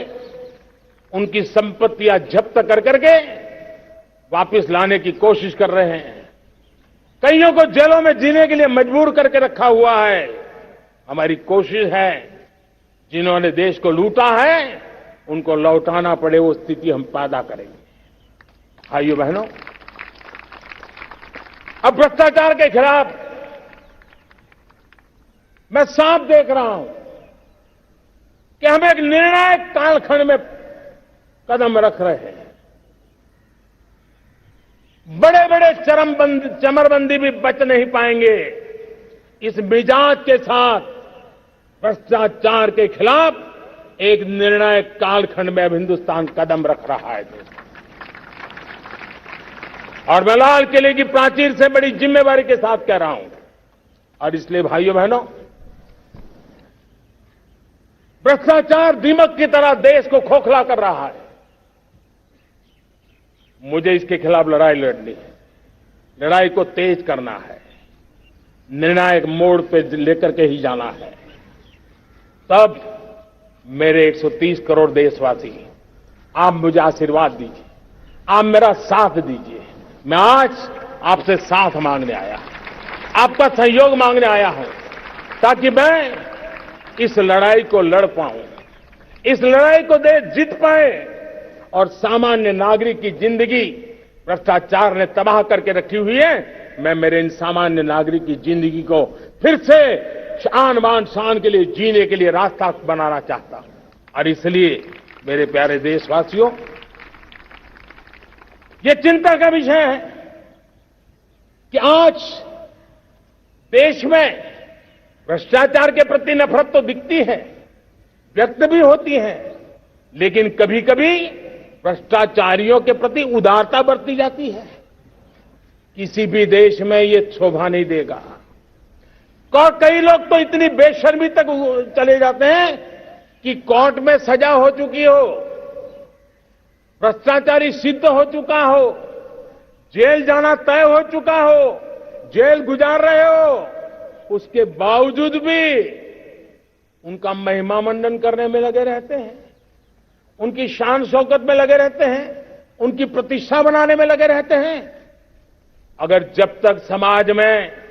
उनकी संपत्तियां जब्त कर करके वापस लाने की कोशिश कर रहे हैं। कईयों को जेलों में जीने के लिए मजबूर करके रखा हुआ है। हमारी कोशिश है जिन्होंने देश को लूटा है उनको लौटाना पड़े, वो स्थिति हम पैदा करेंगे। भाइयों बहनों, अब भ्रष्टाचार के खिलाफ मैं साफ देख रहा हूं कि हम एक निर्णायक कालखंड में कदम रख रहे हैं। बड़े बड़े चमरबंदी भी बच नहीं पाएंगे। इस मिजाज के साथ भ्रष्टाचार के खिलाफ एक निर्णायक कालखंड में अब हिंदुस्तान कदम रख रहा है। और मैं लाल किले की प्राचीर से बड़ी जिम्मेवारी के साथ कह रहा हूं। और इसलिए भाइयों बहनों, भ्रष्टाचार दीमक की तरह देश को खोखला कर रहा है। मुझे इसके खिलाफ लड़ाई लड़नी है, लड़ाई को तेज करना है, निर्णायक मोड़ पे लेकर के ही जाना है। तब मेरे 130 करोड़ देशवासी, आप मुझे आशीर्वाद दीजिए, आप मेरा साथ दीजिए। मैं आज आपसे साथ मांगने आया, आपका सहयोग मांगने आया हूं, ताकि मैं इस लड़ाई को लड़ पाऊं, इस लड़ाई को जीत पाए और सामान्य नागरिक की जिंदगी भ्रष्टाचार ने तबाह करके रखी हुई है। मैं मेरे इन सामान्य नागरिक की जिंदगी को फिर से शान बान शान के लिए जीने के लिए रास्ता बनाना चाहता हूं। और इसलिए मेरे प्यारे देशवासियों, ये चिंता का विषय है कि आज देश में भ्रष्टाचार के प्रति नफरत तो दिखती है, व्यक्त भी होती है, लेकिन कभी कभी भ्रष्टाचारियों के प्रति उदारता बरती जाती है। किसी भी देश में ये शोभा नहीं देगा। कई लोग तो इतनी बेशर्मी तक चले जाते हैं कि कोर्ट में सजा हो चुकी हो, भ्रष्टाचारी सिद्ध हो चुका हो, जेल जाना तय हो चुका हो, जेल गुजार रहे हो, उसके बावजूद भी उनका महिमा मंडन करने में लगे रहते हैं, उनकी शान शौकत में लगे रहते हैं, उनकी प्रतिष्ठा बनाने में लगे रहते हैं। अगर जब तक समाज में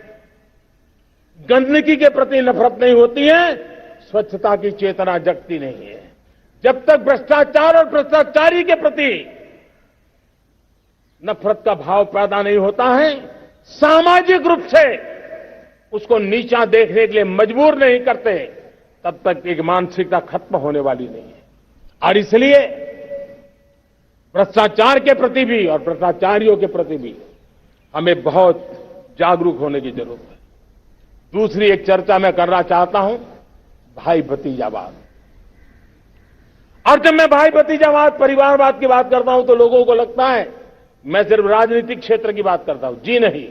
गंदगी के प्रति नफरत नहीं होती है, स्वच्छता की चेतना जगती नहीं है। जब तक भ्रष्टाचार और भ्रष्टाचारी के प्रति नफरत का भाव पैदा नहीं होता है, सामाजिक रूप से उसको नीचा देखने के लिए मजबूर नहीं करते, तब तक एक मानसिकता खत्म होने वाली नहीं है। और इसलिए भ्रष्टाचार के प्रति भी और भ्रष्टाचारियों के प्रति भी हमें बहुत जागरूक होने की जरूरत है। दूसरी एक चर्चा मैं करना चाहता हूं, भाई भतीजावाद। और जब मैं भाई भतीजावाद, परिवारवाद की बात करता हूं तो लोगों को लगता है मैं सिर्फ राजनीतिक क्षेत्र की बात करता हूं। जी नहीं,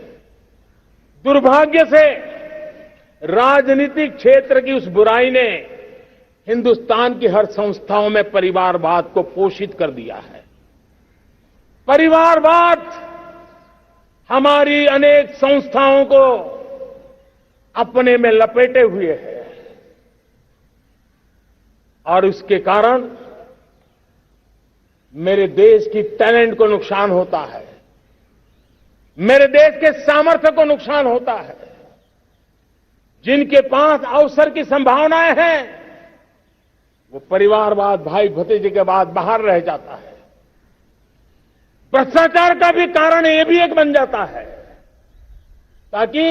दुर्भाग्य से राजनीतिक क्षेत्र की उस बुराई ने हिंदुस्तान की हर संस्थाओं में परिवारवाद को पोषित कर दिया है। परिवारवाद हमारी अनेक संस्थाओं को अपने में लपेटे हुए है और उसके कारण मेरे देश की टैलेंट को नुकसान होता है, मेरे देश के सामर्थ्य को नुकसान होता है। जिनके पास अवसर की संभावनाएं हैं वो परिवारवाद, भाई भतीजे के बाद बाहर रह जाता है। भ्रष्टाचार का भी कारण ये भी एक बन जाता है ताकि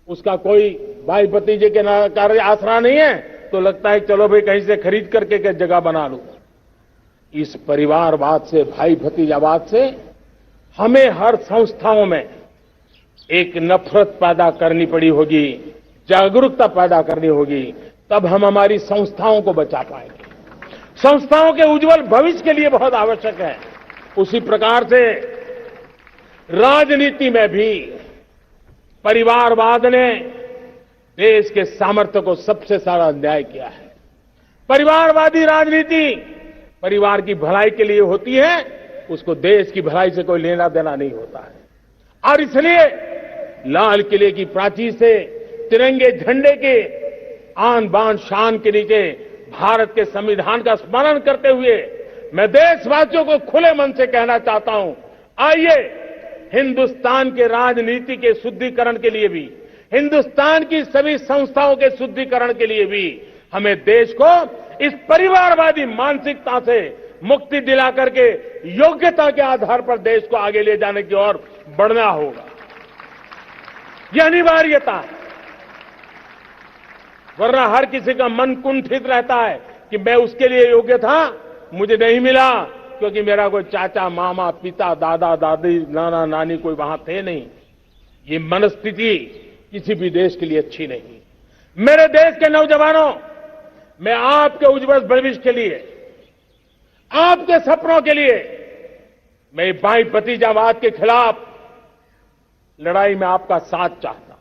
उसका कोई भाई भतीजे के कार्य आसरा नहीं है तो लगता है चलो भाई कहीं से खरीद करके के जगह बना लूं। इस परिवारवाद से, भाई भतीजावाद से हमें हर संस्थाओं में एक नफरत पैदा करनी पड़ी होगी, जागरूकता पैदा करनी होगी, तब हम हमारी संस्थाओं को बचा पाएंगे। संस्थाओं के उज्जवल भविष्य के लिए बहुत आवश्यक है। उसी प्रकार से राजनीति में भी परिवारवाद ने देश के सामर्थ्य को सबसे सारा अन्याय किया है। परिवारवादी राजनीति परिवार की भलाई के लिए होती है, उसको देश की भलाई से कोई लेना देना नहीं होता है। और इसलिए लाल किले की प्राचीर से तिरंगे झंडे के आन बान शान के नीचे भारत के संविधान का स्मरण करते हुए मैं देशवासियों को खुले मन से कहना चाहता हूं, आइए हिंदुस्तान के राजनीति के शुद्धिकरण के लिए भी, हिंदुस्तान की सभी संस्थाओं के शुद्धिकरण के लिए भी हमें देश को इस परिवारवादी मानसिकता से मुक्ति दिला करके योग्यता के आधार पर देश को आगे ले जाने की ओर बढ़ना होगा। यह अनिवार्यता है, वरना हर किसी का मन कुंठित रहता है कि मैं उसके लिए योग्य था, मुझे नहीं मिला क्योंकि मेरा कोई चाचा, मामा, पिता, दादा, दादी, नाना, नानी कोई वहां थे नहीं। ये मनस्थिति किसी भी देश के लिए अच्छी नहीं। मेरे देश के नौजवानों, मैं आपके उज्जवल भविष्य के लिए, आपके सपनों के लिए, मैं भाई भतीजावाद के खिलाफ लड़ाई में आपका साथ चाहता हूं।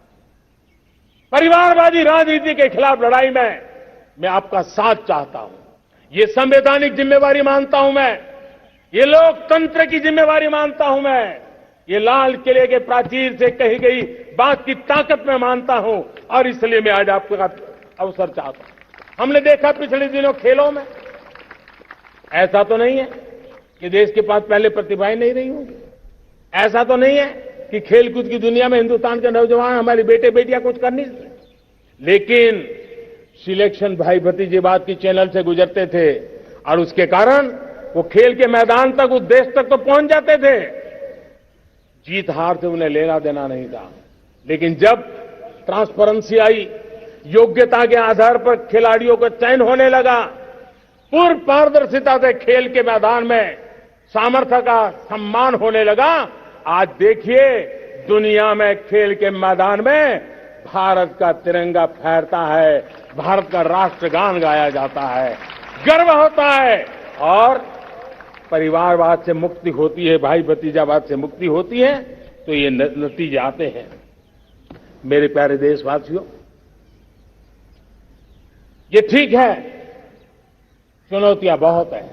परिवारवादी राजनीति के खिलाफ लड़ाई में मैं आपका साथ चाहता हूं। ये संवैधानिक जिम्मेवारी मानता हूं मैं, ये लोकतंत्र की जिम्मेवारी मानता हूं मैं, ये लाल किले के प्राचीर से कही गई बात की ताकत में मानता हूं और इसलिए मैं आज आपका अवसर चाहता हूं। हमने देखा पिछले दिनों खेलों में, ऐसा तो नहीं है कि देश के पास पहले प्रतिभाएं नहीं रही होंगी, ऐसा तो नहीं है कि खेलकूद की दुनिया में हिंदुस्तान के नौजवान, हमारी बेटे बेटियां कुछ कर नहीं सकते, लेकिन सिलेक्शन भाई भतीजेवाद की चैनल से गुजरते थे और उसके कारण वो खेल के मैदान तक, उस देश तक तो पहुंच जाते थे। जीत हार से उन्हें लेना देना नहीं था, लेकिन जब ट्रांसपेरेंसी आई, योग्यता के आधार पर खिलाड़ियों का चयन होने लगा, पूर्ण पारदर्शिता से खेल के मैदान में सामर्थ्य का सम्मान होने लगा, आज देखिए दुनिया में खेल के मैदान में भारत का तिरंगा फहरता है, भारत का राष्ट्रगान गाया जाता है, गर्व होता है और परिवारवाद से मुक्ति होती है, भाई भतीजावाद से मुक्ति होती है, तो ये नतीजे आते हैं। मेरे प्यारे देशवासियों, ये ठीक है, चुनौतियां बहुत हैं।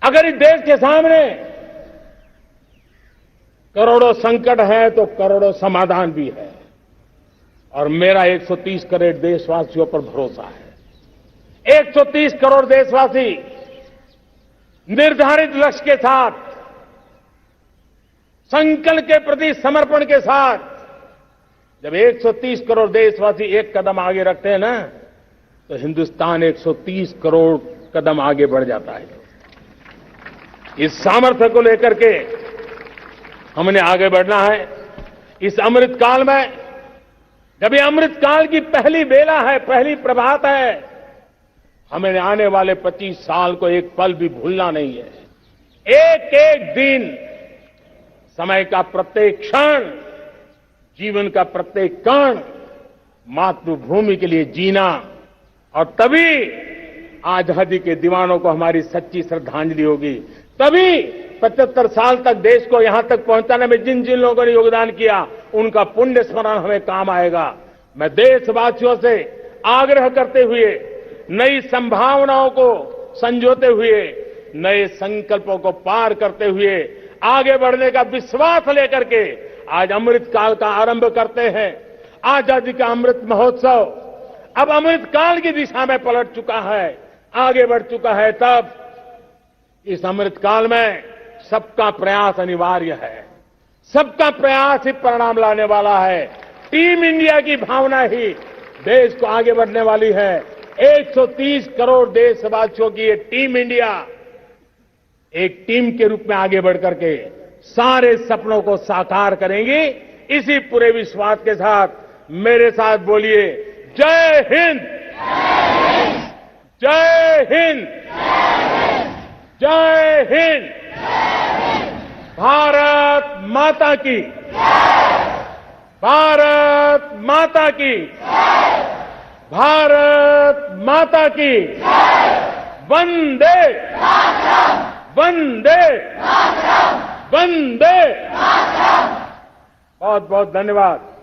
अगर इस देश के सामने करोड़ों संकट है तो करोड़ों समाधान भी है, और मेरा 130 करोड़ देशवासियों पर भरोसा है। 130 करोड़ देशवासी निर्धारित लक्ष्य के साथ, संकल्प के प्रति समर्पण के साथ, जब 130 करोड़ देशवासी एक कदम आगे रखते हैं ना, तो हिंदुस्तान 130 करोड़ कदम आगे बढ़ जाता है। इस सामर्थ्य को लेकर के हमने आगे बढ़ना है। इस अमृत काल में, जब ये अमृत काल की पहली बेला है, पहली प्रभात है, हमें आने वाले 25 साल को एक पल भी भूलना नहीं है। एक एक दिन, समय का प्रत्येक क्षण, जीवन का प्रत्येक कण मातृभूमि के लिए जीना, और तभी आजादी के दीवानों को हमारी सच्ची श्रद्धांजलि होगी। तभी 75 साल तक देश को यहां तक पहुंचाने में जिन जिन लोगों ने योगदान किया, उनका पुण्य स्मरण हमें काम आएगा। मैं देशवासियों से आग्रह करते हुए, नई संभावनाओं को संजोते हुए, नए संकल्पों को पार करते हुए, आगे बढ़ने का विश्वास लेकर के आज अमृत काल का आरंभ करते हैं। आजादी का अमृत महोत्सव अब अमृत काल की दिशा में पलट चुका है, आगे बढ़ चुका है। तब इस अमृत काल में सबका प्रयास अनिवार्य है। सबका प्रयास ही परिणाम लाने वाला है। टीम इंडिया की भावना ही देश को आगे बढ़ने वाली है। 130 करोड़ देशवासियों की ये टीम इंडिया एक टीम के रूप में आगे बढ़ करके सारे सपनों को साकार करेंगी। इसी पूरे विश्वास के साथ मेरे साथ बोलिए, जय हिंद, जय हिंद, जय हिंद। भारत माता की, भारत माता की, भारत माता की। वंदे वंदे वंदे। बहुत बहुत धन्यवाद।